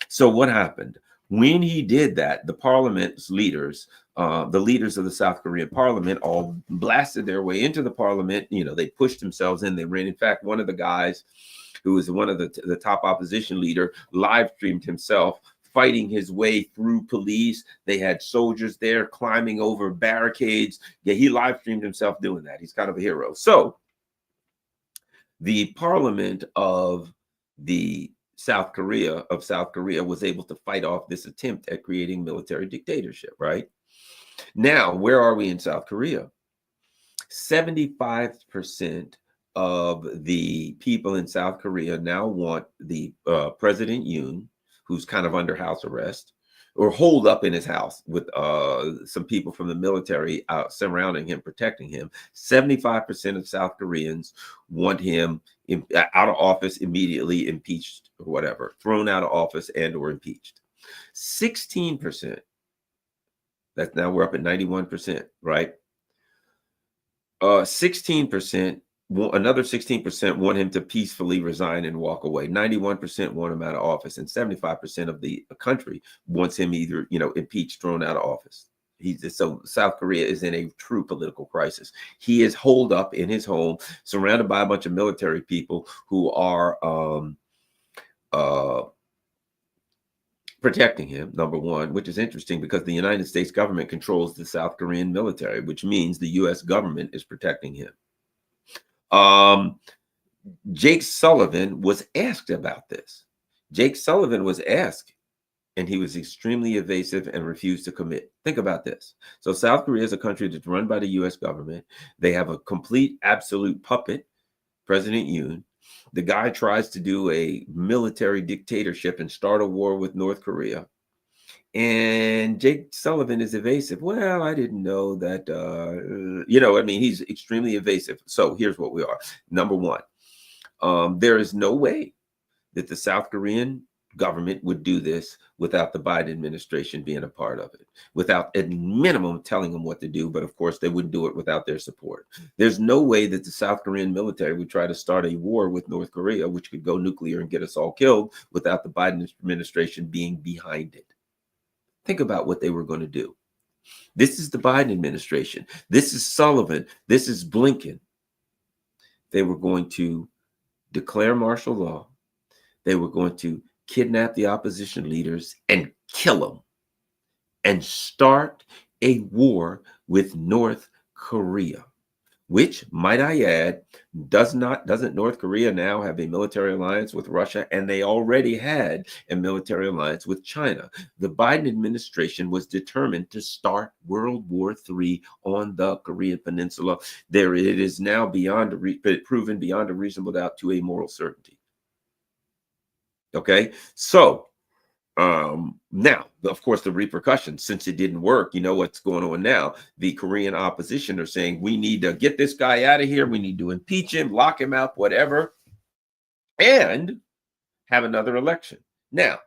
So what happened? When he did that, the parliament's leaders, the leaders of the South Korean parliament, all blasted their way into the parliament. They pushed themselves in. They ran. In fact, one of the guys who was one of the top opposition leader, live streamed himself fighting his way through police. They had soldiers there climbing over barricades. Yeah, he live streamed himself doing that. He's kind of a hero. So the parliament of the South Korea was able to fight off this attempt at creating military dictatorship, right? Now, where are we in South Korea? 75% of the people in South Korea now want the President Yoon, who's kind of under house arrest, or holed up in his house with some people from the military surrounding him, protecting him. 75% of South Koreans want him out of office immediately, impeached or whatever, thrown out of office and or impeached. 16%, that's now we're up at 91%, right? 16%, another 16% want him to peacefully resign and walk away. 91% want him out of office, and 75% of the country wants him either, impeached, thrown out of office. So South Korea is in a true political crisis. He is holed up in his home, surrounded by a bunch of military people who are protecting him, number one, which is interesting because the United States government controls the South Korean military, which means the U.S. government is protecting him. Jake Sullivan was asked about this. Jake Sullivan was asked, and he was extremely evasive and refused to commit. Think about this. So South Korea is a country that's run by the U.S. government. They have a complete, absolute puppet, President Yoon. The guy tries to do a military dictatorship and start a war with North Korea. And Jake Sullivan is evasive. Well, I didn't know that, he's extremely evasive. So here's what we are. Number one, there is no way that the South Korean government would do this without the Biden administration being a part of it, without at minimum telling them what to do. But of course, they wouldn't do it without their support. There's no way that the South Korean military would try to start a war with North Korea, which could go nuclear and get us all killed, without the Biden administration being behind it. Think about what they were going to do. This is the Biden administration. This is Sullivan. This is Blinken. They were going to declare martial law. They were going to kidnap the opposition leaders and kill them and start a war with North Korea, which, might I add, doesn't North Korea now have a military alliance with Russia? And they already had a military alliance with China. The Biden administration was determined to start World War III on the Korean Peninsula. It is now proven beyond a reasonable doubt to a moral certainty. Okay, so now, of course, the repercussions, since it didn't work, you know what's going on now. The Korean opposition are saying, we need to get this guy out of here. We need to impeach him, lock him out, whatever, and have another election. Now,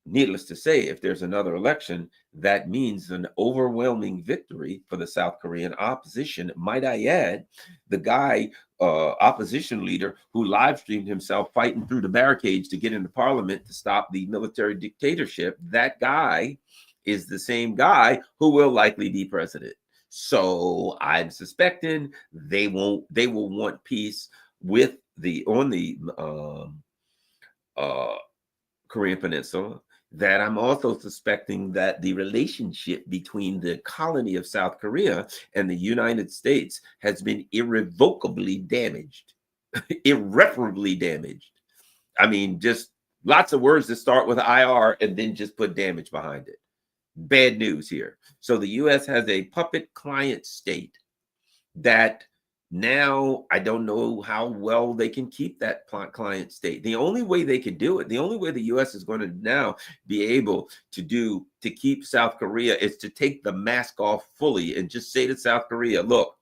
needless to say, if there's another election, that means an overwhelming victory for the South Korean opposition. Might I add, the guy, opposition leader, who live streamed himself fighting through the barricades to get into parliament to stop the military dictatorship, that guy is the same guy who will likely be president. So I'm suspecting they will want peace on the Korean Peninsula. That I'm also suspecting that the relationship between the colony of South Korea and the United States has been irrevocably damaged, irreparably damaged. I mean, just lots of words that start with IR and then just put damage behind it. Bad news here. So the U.S. has a puppet client state that now I don't know how well they can keep that client state. The only way they could do it, the only way the U.S. is going to now be able to keep South Korea is to take the mask off fully and just say to South Korea, look,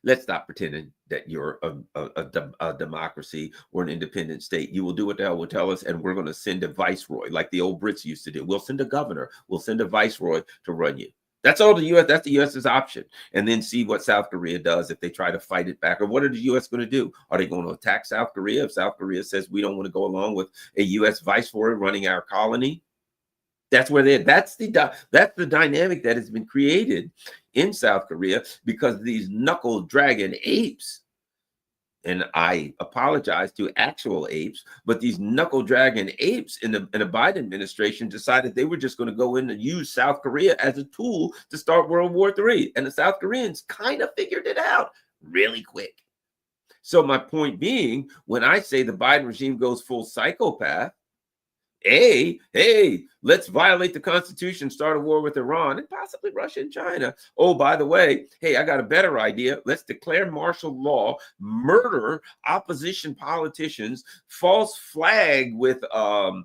let's stop pretending that you're a democracy or an independent state. You will do what the hell will tell us, and we're going to send a viceroy like the old Brits used to do. We'll send a governor. We'll send a viceroy to run you. That's all the U.S. That's the U.S.'s option. And then see what South Korea does if they try to fight it back. Or what are the U.S. going to do? Are they going to attack South Korea if South Korea says we don't want to go along with a U.S. viceroy running our colony? That's where that's the dynamic that has been created in South Korea because these knuckle dragging apes and I apologize to actual apes, but these knuckle dragging apes in the Biden administration decided they were just going to go in and use South Korea as a tool to start World War III. And the South Koreans kind of figured it out really quick. So my point being, when I say the Biden regime goes full psychopath, hey, let's violate the Constitution, start a war with Iran and possibly Russia and China. Oh, by the way, hey, I got a better idea. Let's declare martial law, murder opposition politicians, false flag with do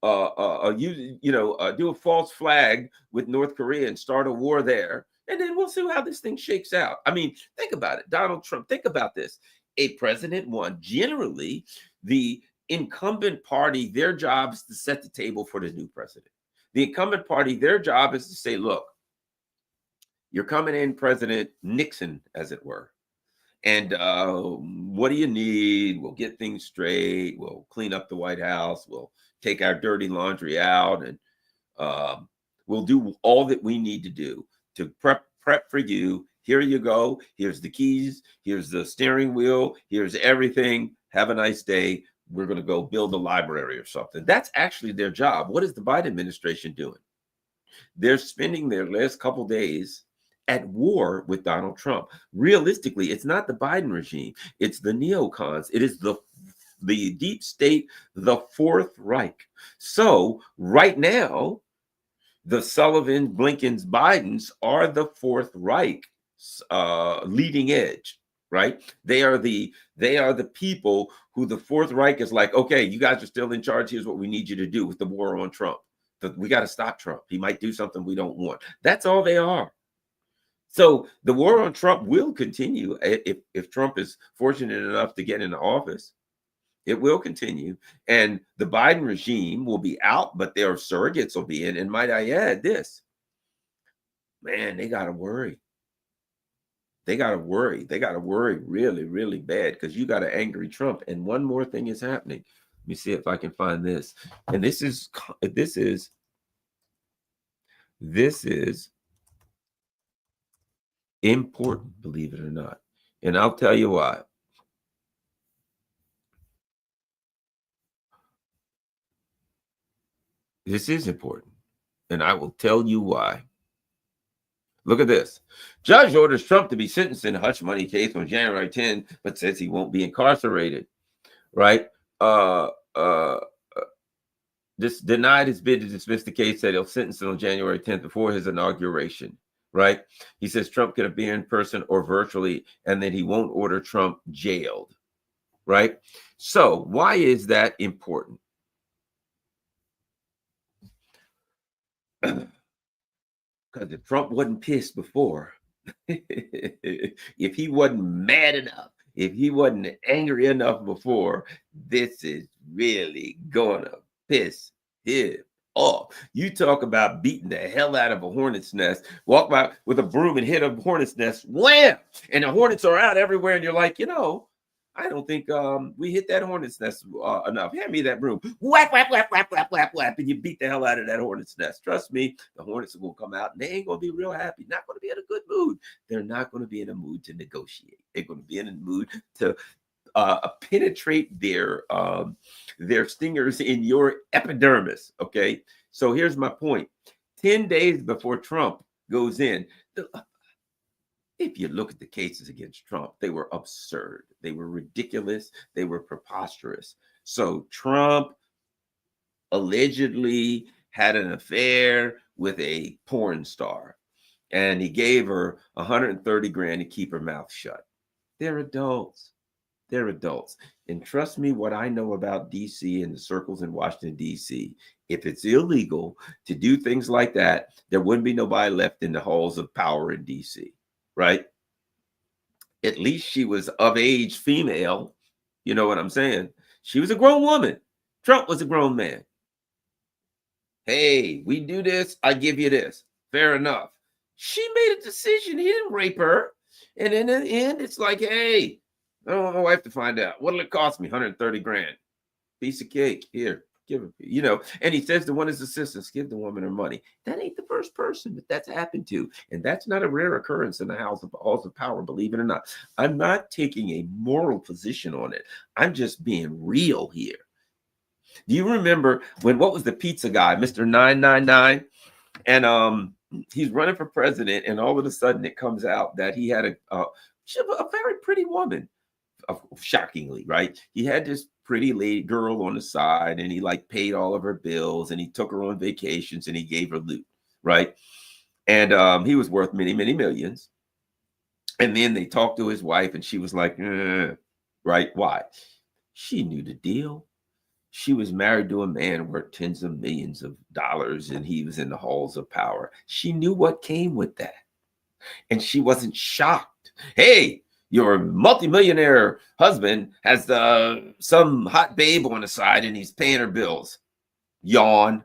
a false flag with North Korea and start a war there. And then we'll see how this thing shakes out. I mean, think about it. Donald Trump, think about this. A president won. Generally, the incumbent party, their job is to set the table for the new president. The incumbent party, their job is to say, look, you're coming in, President Nixon, as it were. And what do you need? We'll get things straight. We'll clean up the White House. We'll take our dirty laundry out, and we'll do all that we need to do to prep for you. Here you go. Here's the keys. Here's the steering wheel. Here's everything. Have a nice day. We're going to go build a library or something. That's actually their job. What is the Biden administration doing? They're spending their last couple days at war with Donald Trump. Realistically, it's not the Biden regime. It's the neocons. It is the deep state, the Fourth Reich. So right now, the Sullivan, Blinkens, Bidens are the Fourth Reich leading edge. Right? They are the people who the Fourth Reich is like, okay, you guys are still in charge. Here's what we need you to do with the war on Trump. We got to stop Trump. He might do something we don't want. That's all they are. So the war on Trump will continue if Trump is fortunate enough to get into office. It will continue. And the Biden regime will be out, but their surrogates will be in. And might I add this, man, they got to worry. They got to worry. They got to worry really, really bad because you got an angry Trump. And one more thing is happening. Let me see if I can find this. And this is important, believe it or not. And I'll tell you why. This is important. And I will tell you why. Look at this. Judge orders Trump to be sentenced in a hush money case on January 10, but says he won't be incarcerated. Right? This denied his bid to dismiss the case, said he'll sentence him on January 10th before his inauguration. Right? He says Trump can appear in person or virtually, and that he won't order Trump jailed. Right? So why is that important? Because if Trump wasn't pissed before, if he wasn't mad enough, if he wasn't angry enough before, this is really gonna piss him off. You talk about beating the hell out of a hornet's nest, walk by with a broom and hit a hornet's nest, wham! And the hornets are out everywhere, and you're like, I don't think we hit that hornet's nest enough. Hand me that broom. Whap, whap, whap, whap, whap, whap, whap. And you beat the hell out of that hornet's nest. Trust me, the hornets are going to come out and they ain't going to be real happy. Not going to be in a good mood. They're not going to be in a mood to negotiate. They're going to be in a mood to penetrate their stingers in your epidermis. Okay. So here's my point. 10 days before Trump goes in, if you look at the cases against Trump, they were absurd. They were ridiculous. They were preposterous. So Trump allegedly had an affair with a porn star, and he gave her $130,000 to keep her mouth shut. They're adults. They're adults. And trust me, what I know about DC and the circles in Washington, DC, if it's illegal to do things like that, there wouldn't be nobody left in the halls of power in DC. Right? At least she was of age female. You know what I'm saying? She was a grown woman. Trump was a grown man. Hey, we do this, I give you this. Fair enough. She made a decision. He didn't rape her. And in the end, it's like, hey, I don't want my wife to find out. What'll it cost me? $130,000. Piece of cake. Here. Give her, you know, and he says to one of his assistants, give the woman her money. That ain't the first person that that's happened to. And that's not a rare occurrence in the halls of power, believe it or not. I'm not taking a moral position on it. I'm just being real here. Do you remember what was the pizza guy, Mr. 999? And he's running for president, and all of a sudden it comes out that he had a very pretty woman. Shockingly, right? He had this pretty lady girl on the side, and he like paid all of her bills, and he took her on vacations, and he gave her loot, right? And he was worth many, many millions. And then they talked to his wife, and she was like, right? Why? She knew the deal. She was married to a man worth tens of millions of dollars, and he was in the halls of power. She knew what came with that, and she wasn't shocked. Hey, your multimillionaire husband has some hot babe on the side and he's paying her bills. Yawn.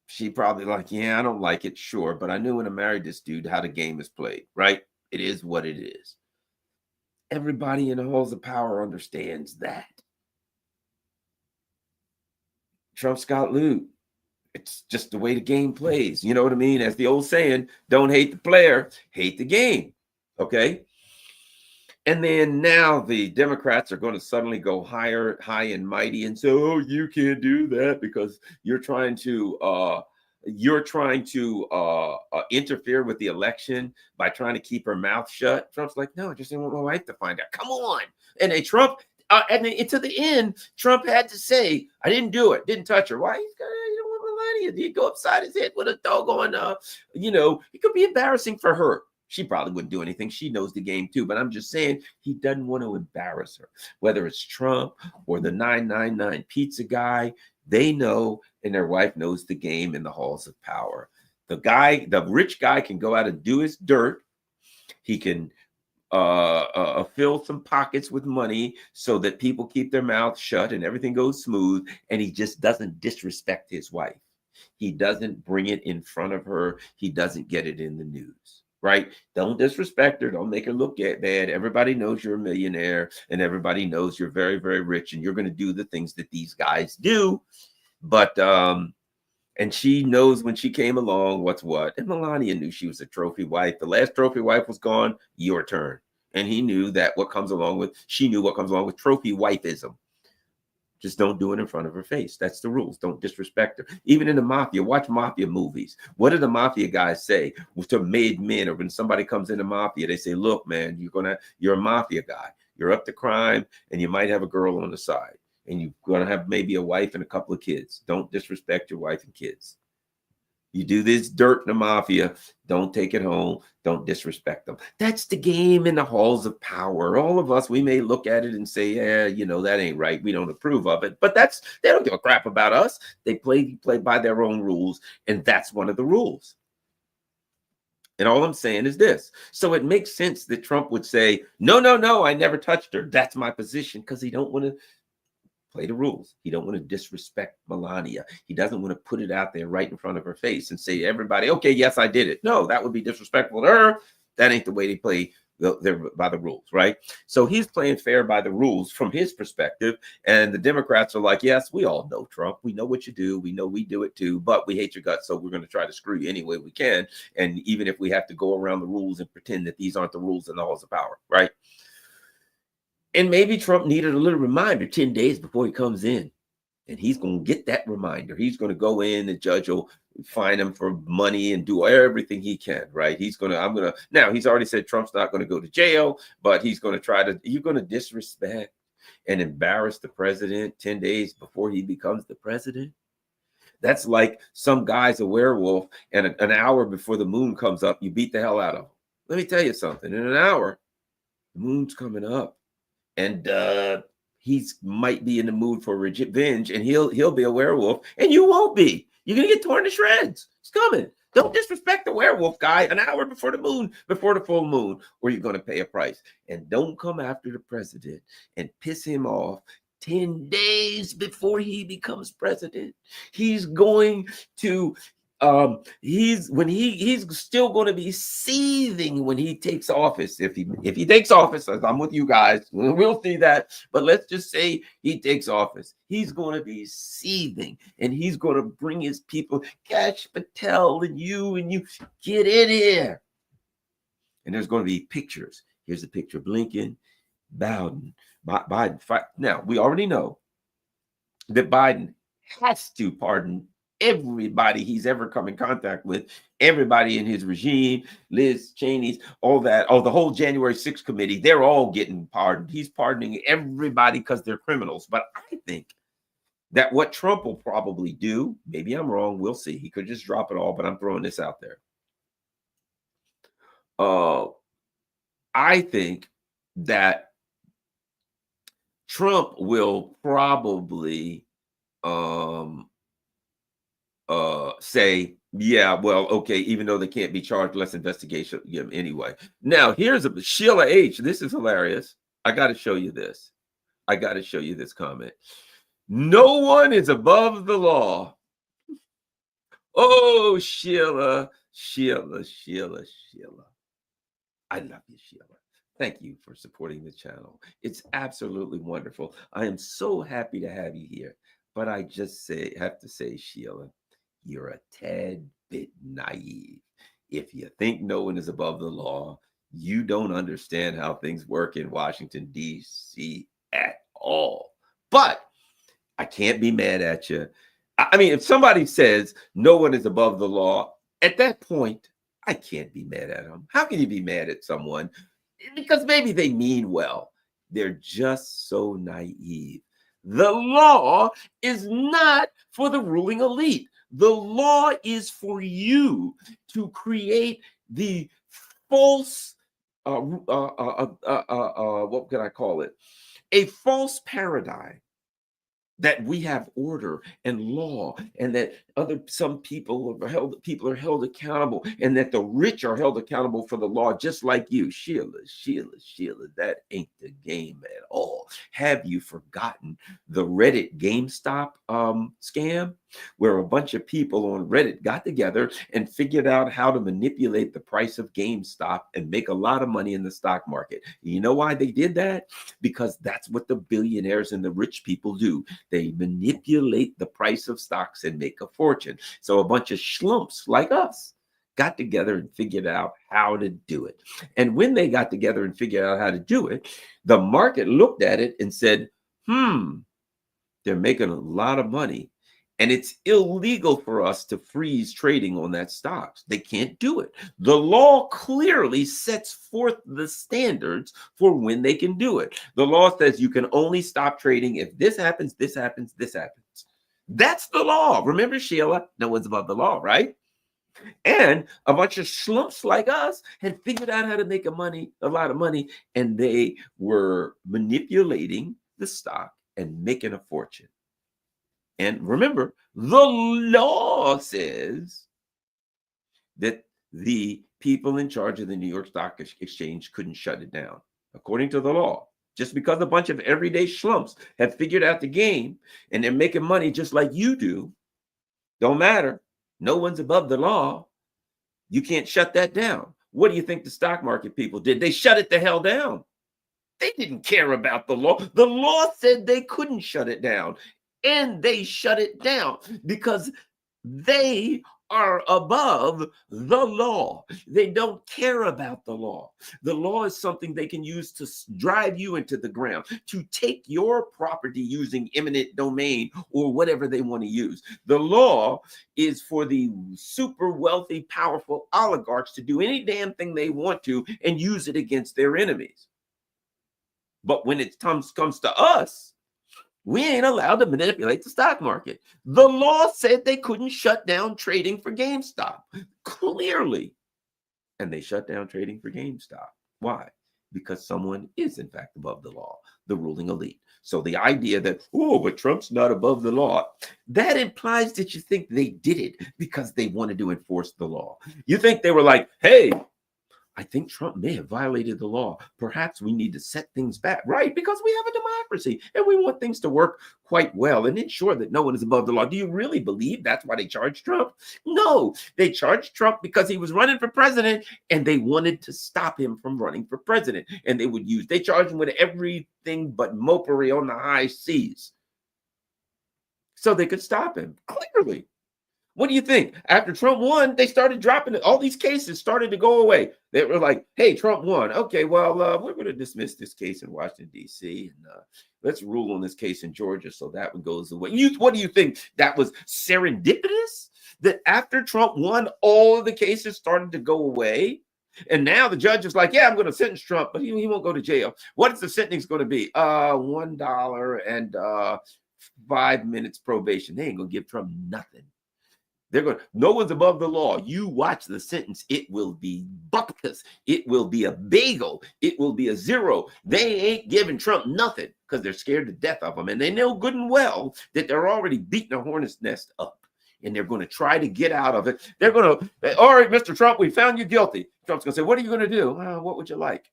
She probably like, yeah, I don't like it, sure, but I knew when I married this dude how the game is played, right? It is what it is. Everybody in the halls of power understands that. Trump's got loot. It's just the way the game plays. You know what I mean? As the old saying, don't hate the player, hate the game. Okay? And then now the Democrats are going to suddenly go high and mighty and say, "Oh, you can't do that because you're trying to interfere with the election by trying to keep her mouth shut." Trump's like, "No, I just didn't want my wife to find out." Come on, and then Trump, and then to the end, Trump had to say, "I didn't do it, didn't touch her." Why? He's got Melania. He'd go upside his head with a doggone, it could be embarrassing for her. She probably wouldn't do anything. She knows the game too. But I'm just saying he doesn't want to embarrass her. Whether it's Trump or the 999 pizza guy, they know, and their wife knows the game in the halls of power. The rich guy can go out and do his dirt. He can fill some pockets with money so that people keep their mouths shut and everything goes smooth. And he just doesn't disrespect his wife. He doesn't bring it in front of her. He doesn't get it in the news. Right? Don't disrespect her. Don't make her look bad. Everybody knows you're a millionaire and everybody knows you're very, very rich and you're going to do the things that these guys do. But, and she knows when she came along what's what. And Melania knew she was a trophy wife. The last trophy wife was gone. Your turn. And he knew that she knew what comes along with trophy wifeism. Just don't do it in front of her face. That's the rules. Don't disrespect her. Even in the mafia, watch mafia movies. What do the mafia guys say to made men, or when somebody comes in the mafia, they say, "Look, man, you're a mafia guy. You're up to crime, and you might have a girl on the side, and you're gonna have maybe a wife and a couple of kids. Don't disrespect your wife and kids. You do this dirt in the mafia, don't take it home, don't disrespect them." That's the game in the halls of power. All of us, we may look at it and say, "Yeah, that ain't right. We don't approve of it." But they don't give a crap about us. They play by their own rules, and that's one of the rules. And all I'm saying is this. So it makes sense that Trump would say, no, I never touched her. That's my position, because he don't want to play the rules. He don't want to disrespect Melania. He doesn't want to put it out there right in front of her face and say, "Everybody, okay, yes, I did it." No, that would be disrespectful to her. That ain't the way they play by the rules, right? So he's playing fair by the rules from his perspective. And the Democrats are like, "Yes, we all know Trump. We know what you do. We know we do it too, but we hate your guts. So we're going to try to screw you any way we can. And even if we have to go around the rules and pretend that these aren't the rules in the halls of power," right? And maybe Trump needed a little reminder 10 days before he comes in. And he's going to get that reminder. He's going to go in, the judge will fine him for money and do everything he can, right? Now he's already said Trump's not going to go to jail, but he's going to you're going to disrespect and embarrass the president 10 days before he becomes the president? That's like some guy's a werewolf, and an hour before the moon comes up, you beat the hell out of him. Let me tell you something. In an hour, the moon's coming up. And he might be in the mood for revenge, and he'll be a werewolf, and you won't be. You're gonna get torn to shreds. It's coming. Don't disrespect the werewolf guy an hour before the full moon, or you're gonna pay a price. And don't come after the president and piss him off 10 days before he becomes president. He's going to He's still going to be seething when he takes office. If he takes office, I'm with you guys. We'll see that. But let's just say he takes office. He's going to be seething, and he's going to bring his people, Cash Patel and you get in here. And there's going to be pictures. Here's a picture of Lincoln, Biden. Now we already know that Biden has to pardon everybody he's ever come in contact with, everybody in his regime, Liz Cheney's, all that, the whole January 6th committee, they're all getting pardoned. He's pardoning everybody because they're criminals. But I think that what Trump will probably do, maybe I'm wrong, we'll see. He could just drop it all, but I'm throwing this out there. I think that Trump will probably say, yeah, well, okay, even though they can't be charged, let's investigation them anyway. Now, here's Sheila H. This is hilarious. I got to show you this. I got to show you this comment. No one is above the law. Oh, Sheila. I love you, Sheila. Thank you for supporting the channel. It's absolutely wonderful. I am so happy to have you here. But I just have to say, Sheila, you're a tad bit naive. If you think no one is above the law, you don't understand how things work in Washington, D.C. at all. But I can't be mad at you. I mean, if somebody says no one is above the law, at that point, I can't be mad at them. How can you be mad at someone? Because maybe they mean well. They're just so naive. The law is not for the ruling elite. The law is for you to create the false, what can I call it? A false paradigm that we have order and law, and that some people are held accountable, and that the rich are held accountable for the law, just like you. Sheila, that ain't the game at all. Have you forgotten the Reddit GameStop scam, where a bunch of people on Reddit got together and figured out how to manipulate the price of GameStop and make a lot of money in the stock market? You know why they did that? Because that's what the billionaires and the rich people do. They manipulate the price of stocks and make a fortune. So a bunch of schlumps like us got together and figured out how to do it. And when they got together and figured out how to do it, the market looked at it and said, they're making a lot of money. And it's illegal for us to freeze trading on that stocks. They can't do it. The law clearly sets forth the standards for when they can do it. The law says you can only stop trading if this happens, this happens, this happens. That's the law. Remember, Sheila, no one's above the law, right? And a bunch of schlumps like us had figured out how to make a lot of money, and they were manipulating the stock and making a fortune. And remember, the law says that the people in charge of the New York Stock Exchange couldn't shut it down, according to the law. Just because a bunch of everyday schlumps have figured out the game and they're making money just like you do, don't matter. No one's above the law. You can't shut that down. What do you think the stock market people did? They shut it the hell down. They didn't care about the law. The law said they couldn't shut it down. And they shut it down because they are above the law. They don't care about the law. The law is something they can use to drive you into the ground, to take your property using eminent domain or whatever they want to use. The law is for the super wealthy, powerful oligarchs to do any damn thing they want to and use it against their enemies. But when it comes to us, we ain't allowed to manipulate the stock market. The law said they couldn't shut down trading for GameStop, clearly. And they shut down trading for GameStop. Why? Because someone is, in fact, above the law, the ruling elite. So the idea that, oh, but Trump's not above the law, that implies that you think they did it because they wanted to enforce the law. You think they were like, hey, I think Trump may have violated the law. Perhaps we need to set things back, right? Because we have a democracy and we want things to work quite well and ensure that no one is above the law. Do you really believe that's why they charged Trump? No, they charged Trump because he was running for president and they wanted to stop him from running for president. And they charged him with everything but mopery on the high seas so they could stop him, clearly. What do you think? After Trump won, they started dropping it. All these cases started to go away. They were like, hey, Trump won. Okay, well, we're going to dismiss this case in Washington, D.C. And let's rule on this case in Georgia so that one goes away. What do you think? That was serendipitous? That after Trump won, all of the cases started to go away? And now the judge is like, yeah, I'm going to sentence Trump, but he won't go to jail. What is the sentence going to be? $1 and 5 minutes probation. They ain't going to give Trump nothing. No one's above the law. You watch the sentence. It will be bupkis. It will be a bagel. It will be a zero. They ain't giving Trump nothing because they're scared to death of him. And they know good and well that they're already beating a hornet's nest up. And they're going to try to get out of it. They're going to, all right, Mr. Trump, we found you guilty. Trump's going to say, what are you going to do? What would you like?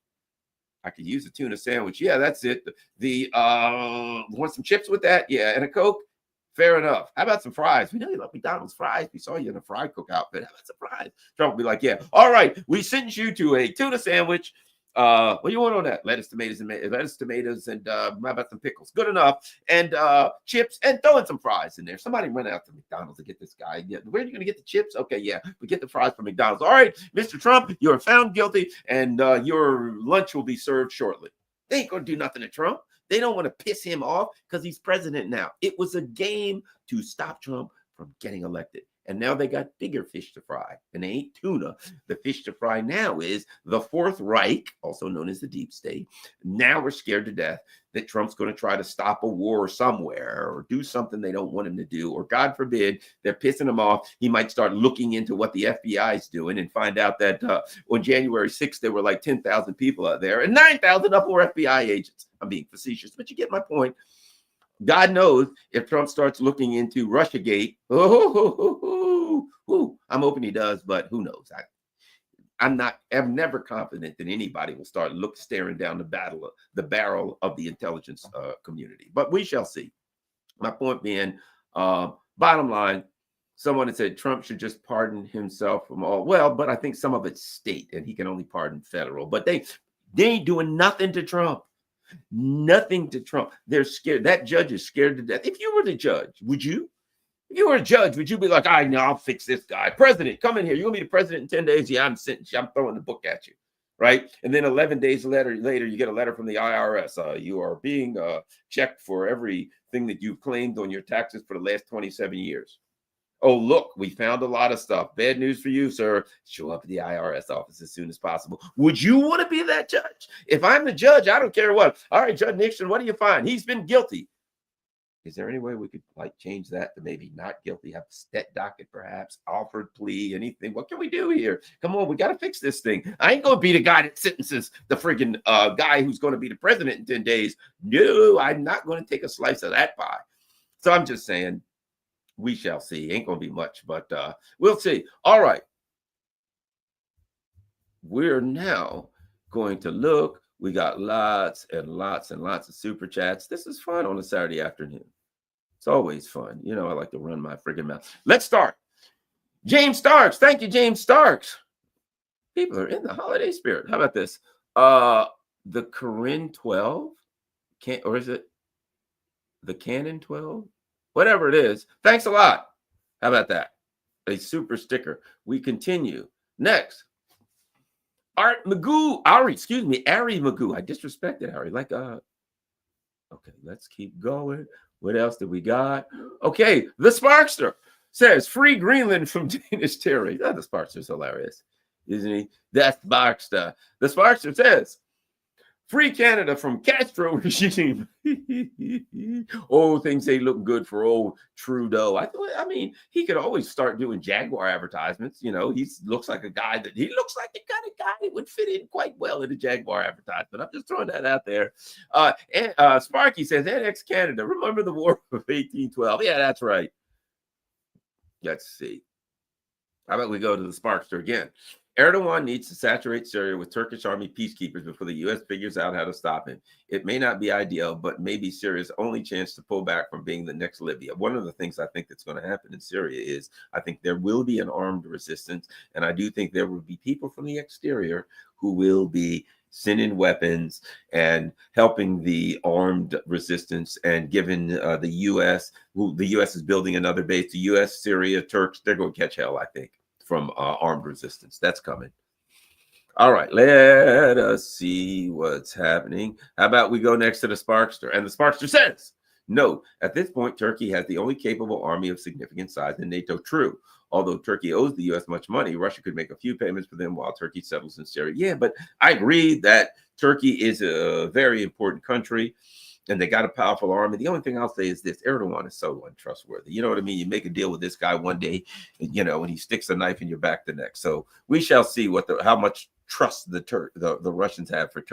I could use a tuna sandwich. Yeah, that's it. Want some chips with that? Yeah, and a Coke? Fair enough. How about some fries? We know you love McDonald's fries. We saw you in a fry cook outfit. How about some fries? Trump will be like, yeah, all right, we sent you to a tuna sandwich. What do you want on that? Lettuce, tomatoes, and how about some pickles? Good enough. And chips, and throw in some fries in there. Somebody run out to McDonald's to get this guy. Yeah, where are you going to get the chips? Okay, yeah, we get the fries from McDonald's. All right, Mr. Trump, you are found guilty, and your lunch will be served shortly. They ain't going to do nothing to Trump. They don't want to piss him off because he's president now. It was a game to stop Trump from getting elected. And now they got bigger fish to fry. And they ain't tuna. The fish to fry now is the Fourth Reich, also known as the Deep State. Now we're scared to death that Trump's going to try to stop a war somewhere or do something they don't want him to do. Or God forbid, they're pissing him off. He might start looking into what the FBI is doing and find out that on January 6th, there were like 10,000 people out there and 9,000 of them were FBI agents. I'm being facetious, but you get my point. God knows if Trump starts looking into Russiagate. I'm hoping he does, but who knows? I'm never confident that anybody will start staring down the barrel of the intelligence community. But we shall see. My point being, bottom line, someone had said Trump should just pardon himself from all. Well, but I think some of it's state, and he can only pardon federal. But they ain't doing nothing to Trump. Nothing to Trump. They're scared. That judge is scared to death. If you were the judge, would you? If you were a judge, would you be like, I know, I'll fix this guy. President, come in here. You're going to be the president in 10 days. Yeah, I'm sentenced. I'm throwing the book at you. Right? And then 11 days later, you get a letter from the IRS. You are being checked for everything that you've claimed on your taxes for the last 27 years. Oh, look, we found a lot of stuff. Bad news for you, sir. Show up at the IRS office as soon as possible. Would you want to be that judge? If I'm the judge, I don't care what. All right, Judge Nixon, what do you find? He's been guilty. Is there any way we could change that to maybe not guilty, have a stet docket perhaps, offered plea, anything? What can we do here? Come on, we got to fix this thing. I ain't going to be the guy that sentences the friggin' guy who's going to be the president in 10 days. No, I'm not going to take a slice of that pie. So I'm just saying, we shall see. Ain't going to be much, but we'll see. All right. We're now going to look. We got lots and lots and lots of super chats. This is fun on a Saturday afternoon. It's always fun. You know, I like to run my friggin' mouth. Let's start. James Starks. Thank you, James Starks. People are in the holiday spirit. How about this? The Corinne 12? Or is it the Canon 12? Whatever it is. Thanks a lot. How about that? A super sticker. We continue. Next. Ari Magoo. I disrespected Ari. Okay, let's keep going. What else did we got? Okay, the Sparkster says free Greenland from Danish Terry. Oh, the Sparkster's hilarious, isn't he? That's Sparkster. The Sparkster says free Canada from Castro regime. Oh, things ain't looking good for old Trudeau. I mean, he could always start doing Jaguar advertisements. You know, he looks like the kind of guy that would fit in quite well in a Jaguar advertisement. I'm just throwing that out there. And Sparky says, annex Canada. Remember the War of 1812? Yeah, that's right. Let's see. How about we go to the Sparkster again? Erdogan needs to saturate Syria with Turkish army peacekeepers before the U.S. figures out how to stop him. It may not be ideal, but maybe Syria's only chance to pull back from being the next Libya. One of the things I think that's going to happen in Syria is I think there will be an armed resistance, and I do think there will be people from the exterior who will be sending weapons and helping the armed resistance, and given the U.S., who the U.S. is building another base, the U.S., Syria, Turks, they're going to catch hell, I think, from armed resistance. That's coming. All right, let us see what's happening. How about we go next to the Sparkster? And the Sparkster says, no, at this point, Turkey has the only capable army of significant size in NATO. True. Although Turkey owes the U.S. much money, Russia could make a few payments for them while Turkey settles in Syria. Yeah, but I agree that Turkey is a very important country, and they got a powerful army. The only thing I'll say is this: Erdogan is so untrustworthy. You know what I mean? You make a deal with this guy one day, you know, and he sticks a knife in your back the next. So we shall see how much trust the Russians have for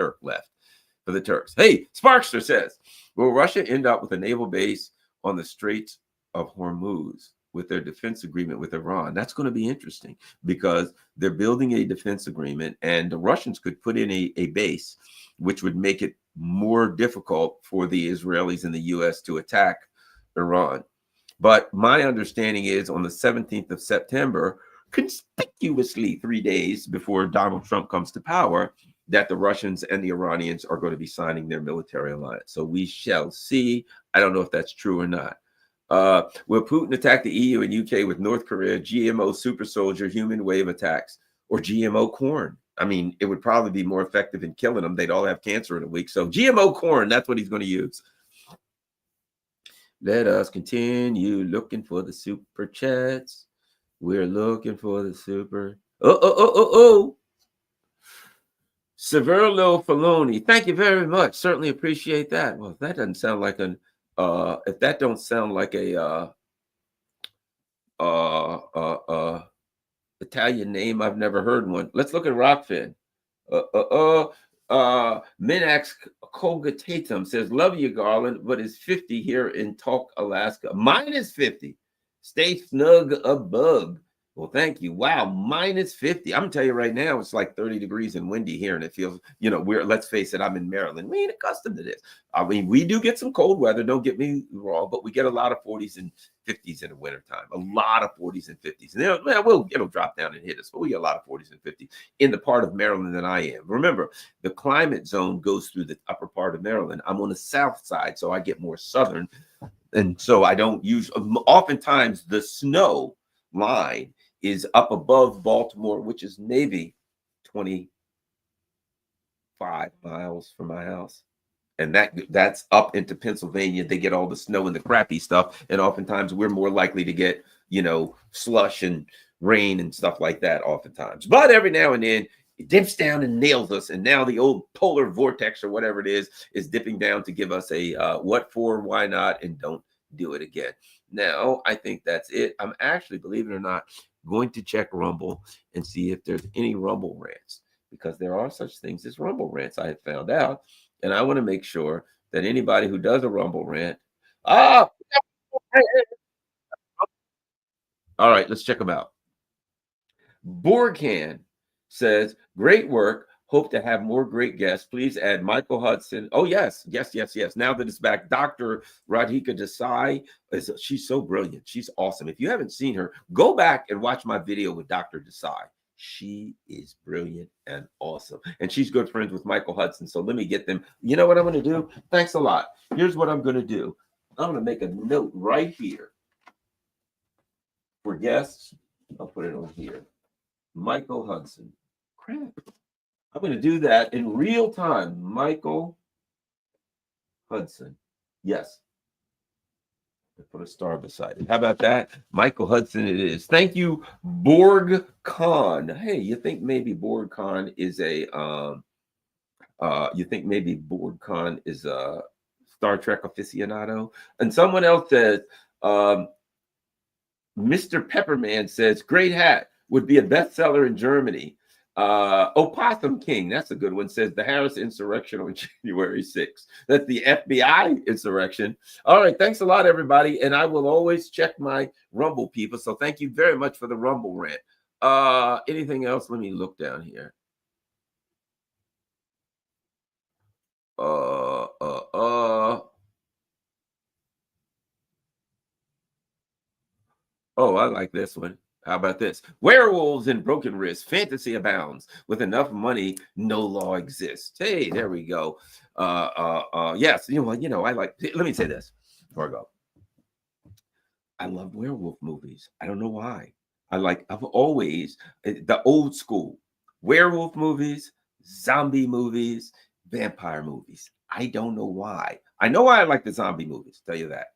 the Turks. Hey, Sparkster says, will Russia end up with a naval base on the Straits of Hormuz with their defense agreement with Iran? That's going to be interesting because they're building a defense agreement, and the Russians could put in a base, which would make it more difficult for the Israelis and the U.S. to attack Iran. But my understanding is on the 17th of September, conspicuously 3 days before Donald Trump comes to power, that the Russians and the Iranians are going to be signing their military alliance. So we shall see. I don't know if that's true or not. Will Putin attack the EU and UK with North Korea, GMO super soldier, human wave attacks, or GMO corn? I mean, it would probably be more effective in killing them. They'd all have cancer in a week. So GMO corn, that's what he's going to use. Let us continue looking for the super chats. We're looking for the super. Severlo Faloni, thank you very much. Certainly appreciate that. Well, that doesn't sound like an if that don't sound like a Italian name, I've never heard one. Let's look at Rockfin. Minax Koga Tatum says, love you, Garland, but it's 50 here in Talk, Alaska. Minus 50. Stay snug a bug. Well, thank you. Wow, minus 50. I'm gonna tell you right now, it's like 30 degrees and windy here, and it feels, you know, let's face it, I'm in Maryland. We ain't accustomed to this. I mean, we do get some cold weather, don't get me wrong, but we get a lot of 40s and 50s in the wintertime. A lot of 40s and 50s. And it'll drop down and hit us, but we get a lot of 40s and 50s in the part of Maryland that I am. Remember, the climate zone goes through the upper part of Maryland. I'm on the south side, so I get more southern. And so I don't use, oftentimes the snow line is up above Baltimore, which is maybe 25 miles from my house. And that's up into Pennsylvania. They get all the snow and the crappy stuff. And oftentimes we're more likely to get, you know, slush and rain and stuff like that oftentimes. But every now and then it dips down and nails us. And now the old polar vortex or whatever it is dipping down to give us a what for, why not, and don't do it again. Now, I think that's it. I'm actually, believe it or not, going to check Rumble and see if there's any Rumble rants, because there are such things as Rumble rants, I have found out. And I want to make sure that anybody who does a Rumble rant, all right, let's check them out. Borghan says, great work. Hope to have more great guests. Please add Michael Hudson. Oh, yes. Now that it's back, Dr. Radhika Desai, she's so brilliant. She's awesome. If you haven't seen her, go back and watch my video with Dr. Desai. She is brilliant and awesome. And she's good friends with Michael Hudson. So let me get them. You know what I'm going to do? Thanks a lot. Here's what I'm going to do. I'm going to make a note right here for guests. I'll put it on here. Michael Hudson. Crap. I'm going to do that in real time. Michael Hudson. Yes. Put a star beside it. How about that? Michael Hudson it is. Thank you, Borg Khan. Hey, you think maybe Borg Khan is a Star Trek aficionado? And someone else says, Mr. Pepperman says, great hat, would be a bestseller in Germany. Opossum King, that's a good one, says the Harris insurrection on January 6th. That's the FBI insurrection. All right, thanks a lot, everybody. And I will always check my Rumble people. So thank you very much for the Rumble rant. Anything else? Let me look down here. Uh, uh, uh. Oh, I like this one. How about this? Werewolves and broken wrists. Fantasy abounds. With enough money, no law exists. Hey, there we go. Yes, I like. Let me say this before I go. I love werewolf movies. I don't know why. I've always the old school werewolf movies, zombie movies, vampire movies. I don't know why. I know why I like the zombie movies. Tell you that.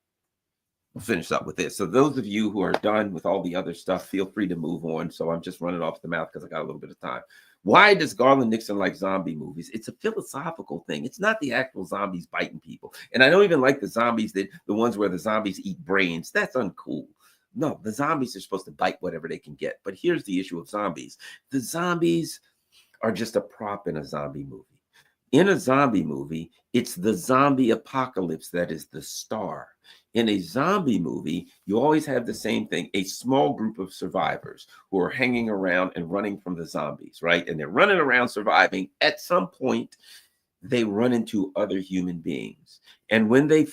We'll finish up with this. So those of you who are done with all the other stuff, feel free to move on. So I'm just running off the mouth because I got a little bit of time. Why does Garland Nixon like zombie movies? It's a philosophical thing. It's not the actual zombies biting people. And I don't even like the zombies the ones where the zombies eat brains. That's uncool. No, the zombies are supposed to bite whatever they can get. But here's the issue of zombies. The zombies are just a prop in a zombie movie. In a zombie movie, it's the zombie apocalypse that is the star. In a zombie movie, you always have the same thing, a small group of survivors who are hanging around and running from the zombies, right? And they're running around surviving. At some point, they run into other human beings. And when they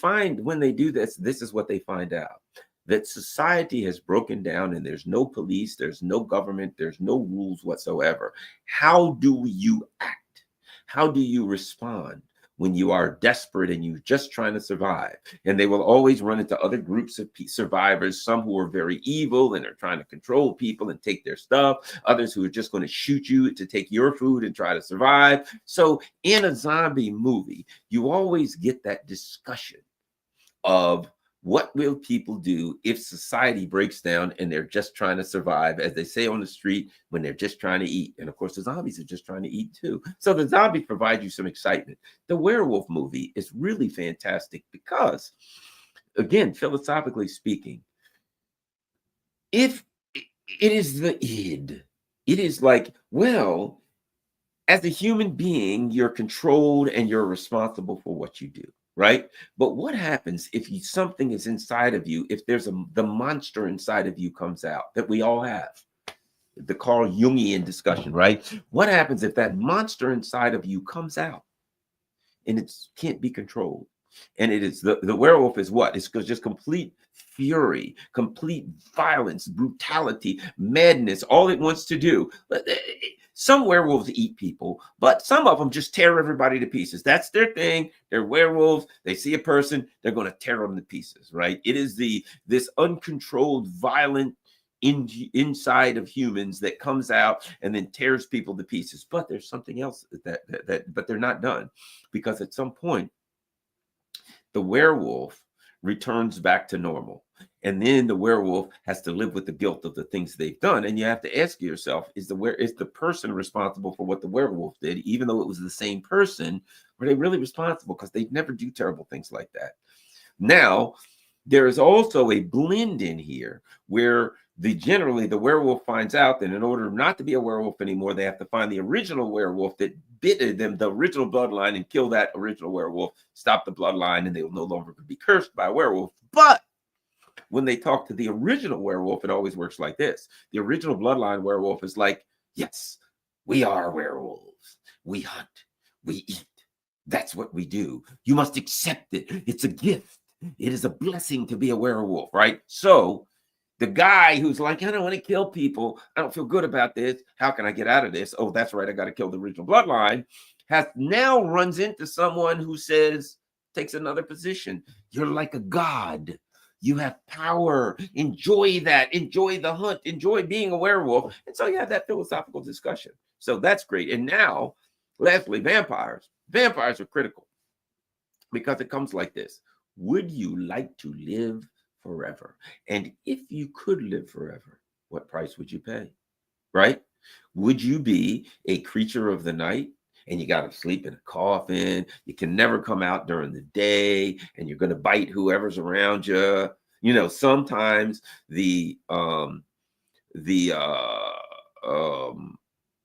do this, this is what they find out. That society has broken down and there's no police, there's no government, there's no rules whatsoever. How do you act? How do you respond when you are desperate and you're just trying to survive? And they will always run into other groups of survivors, some who are very evil and are trying to control people and take their stuff, others who are just going to shoot you to take your food and try to survive. So in a zombie movie, you always get that discussion of what will people do if society breaks down and they're just trying to survive, as they say on the street, when they're just trying to eat. And of course, the zombies are just trying to eat too. So the zombies provide you some excitement. The werewolf movie is really fantastic because, again, philosophically speaking, if it is the id, it is like, well, as a human being, you're controlled and you're responsible for what you do. Right. But what happens if something is inside of you, if the monster inside of you comes out that we all have, the Carl Jungian discussion, right? What happens if that monster inside of you comes out and it can't be controlled? And it is the werewolf is what? It's just complete fury, complete violence, brutality, madness, all it wants to do. Some werewolves eat people, but some of them just tear everybody to pieces. That's their thing. They're werewolves. They see a person, they're going to tear them to pieces, right? It is this uncontrolled, violent inside of humans that comes out and then tears people to pieces. But there's something else but they're not done, because at some point the werewolf returns back to normal. And then the werewolf has to live with the guilt of the things they've done. And you have to ask yourself, is the person responsible for what the werewolf did, even though it was the same person? Were they really responsible? Because they never do terrible things like that. Now, there is also a blend in here where generally the werewolf finds out that in order not to be a werewolf anymore, they have to find the original werewolf that bit them, the original bloodline, and kill that original werewolf, stop the bloodline, and they will no longer be cursed by a werewolf. But when they talk to the original werewolf, it always works like this. The original bloodline werewolf is like, yes, we are werewolves. We hunt, we eat. That's what we do. You must accept it. It's a gift. It is a blessing to be a werewolf, right? So the guy who's like, I don't want to kill people. I don't feel good about this. How can I get out of this? Oh, that's right. I got to kill the original bloodline. Now runs into someone who takes another position. You're like a god. You have power. Enjoy that. Enjoy the hunt. Enjoy being a werewolf. And so you have that philosophical discussion. So that's great. And now, lastly, vampires. Vampires are critical because it comes like this. Would you like to live forever? And if you could live forever, what price would you pay? Right? Would you be a creature of the night and you got to sleep in a coffin? You can never come out during the day and you're going to bite whoever's around you. You know, sometimes the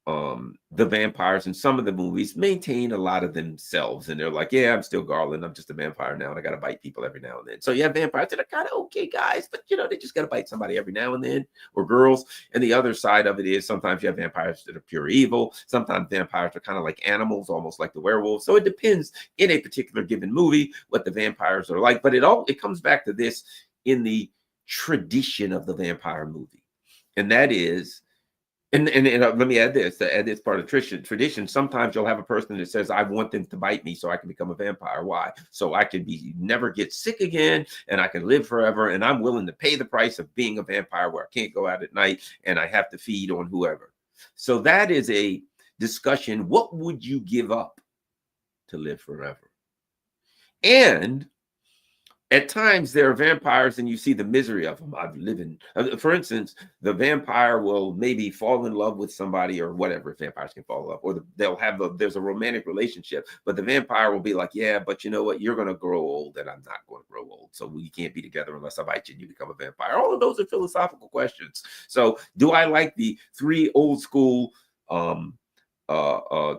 the vampires in some of the movies maintain a lot of themselves, and they're like, yeah, I'm still Garland, I'm just a vampire now, and I gotta bite people every now and then. So you have vampires that are kind of okay guys, but they just gotta bite somebody every now and then, or girls. And the other side of it is sometimes you have vampires that are pure evil. Sometimes vampires are kind of like animals, almost like the werewolves. So it depends in a particular given movie what the vampires are like. But it comes back to this in the tradition of the vampire movie, and that is, and let me add this, to add this part of tradition. Sometimes you'll have a person that says, I want them to bite me so I can become a vampire. Why? So I can never get sick again, and I can live forever, and I'm willing to pay the price of being a vampire where I can't go out at night and I have to feed on whoever. So that is a discussion. What would you give up to live forever? And at times there are vampires and you see the misery of them. I've lived in, for instance, the vampire will maybe fall in love with somebody or whatever. Vampires can fall in love, or there's a romantic relationship, but the vampire will be like, yeah, but you know what? You're going to grow old and I'm not going to grow old. So we can't be together unless I bite you and you become a vampire. All of those are philosophical questions. So do I like the three old school,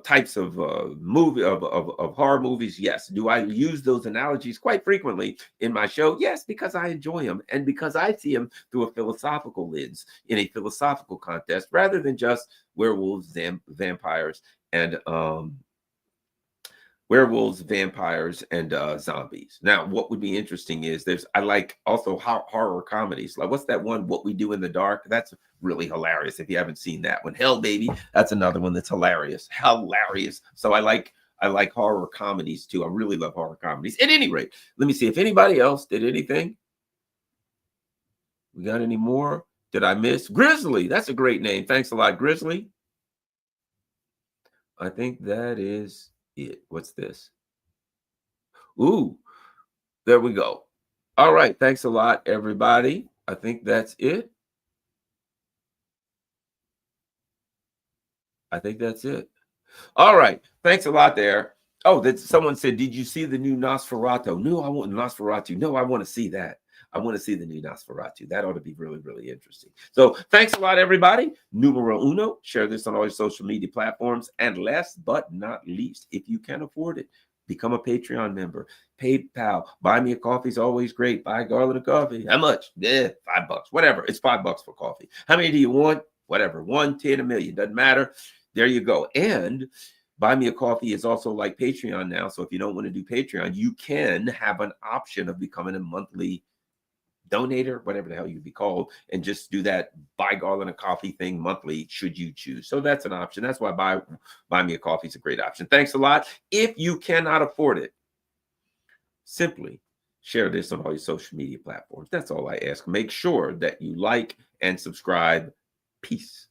types of of horror movies? Yes. Do I use those analogies quite frequently in my show? Yes, because I enjoy them and because I see them through a philosophical lens, in a philosophical context, rather than just werewolves, vampires, and zombies. Now, what would be interesting is I like also horror comedies. Like, what's that one, What We Do in the Dark? That's really hilarious. If you haven't seen that one, Hell Baby, that's another one that's hilarious. So I like horror comedies too. I really love horror comedies. At any rate, let me see if anybody else did anything. We got any more? Did I miss Grizzly? That's a great name. Thanks a lot, Grizzly. I think that is it. What's this? Ooh, there we go. All right. Thanks a lot, everybody. I think that's it. I think that's it. All right. Thanks a lot there. Oh, someone said, did you see the new Nosferatu? No, I want Nosferatu. No, I want to see that. I want to see the new Nosferatu. That ought to be really, really interesting. So thanks a lot, everybody. Numero uno, share this on all your social media platforms. And last but not least, if you can afford it, become a Patreon member. PayPal, buy me a coffee is always great. Buy Garland a coffee. How much? Yeah, $5. Whatever. It's $5 for coffee. How many do you want? Whatever. 1, 10, a million. Doesn't matter. There you go. And Buy Me a Coffee is also like Patreon now. So if you don't want to do Patreon, you can have an option of becoming a monthly donator, whatever the hell you'd be called, and just do that Buy Garland a Coffee thing monthly, should you choose. So that's an option. That's why buy Me a Coffee is a great option. Thanks a lot. If you cannot afford it, simply share this on all your social media platforms. That's all I ask. Make sure that you like and subscribe. Peace.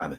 I'm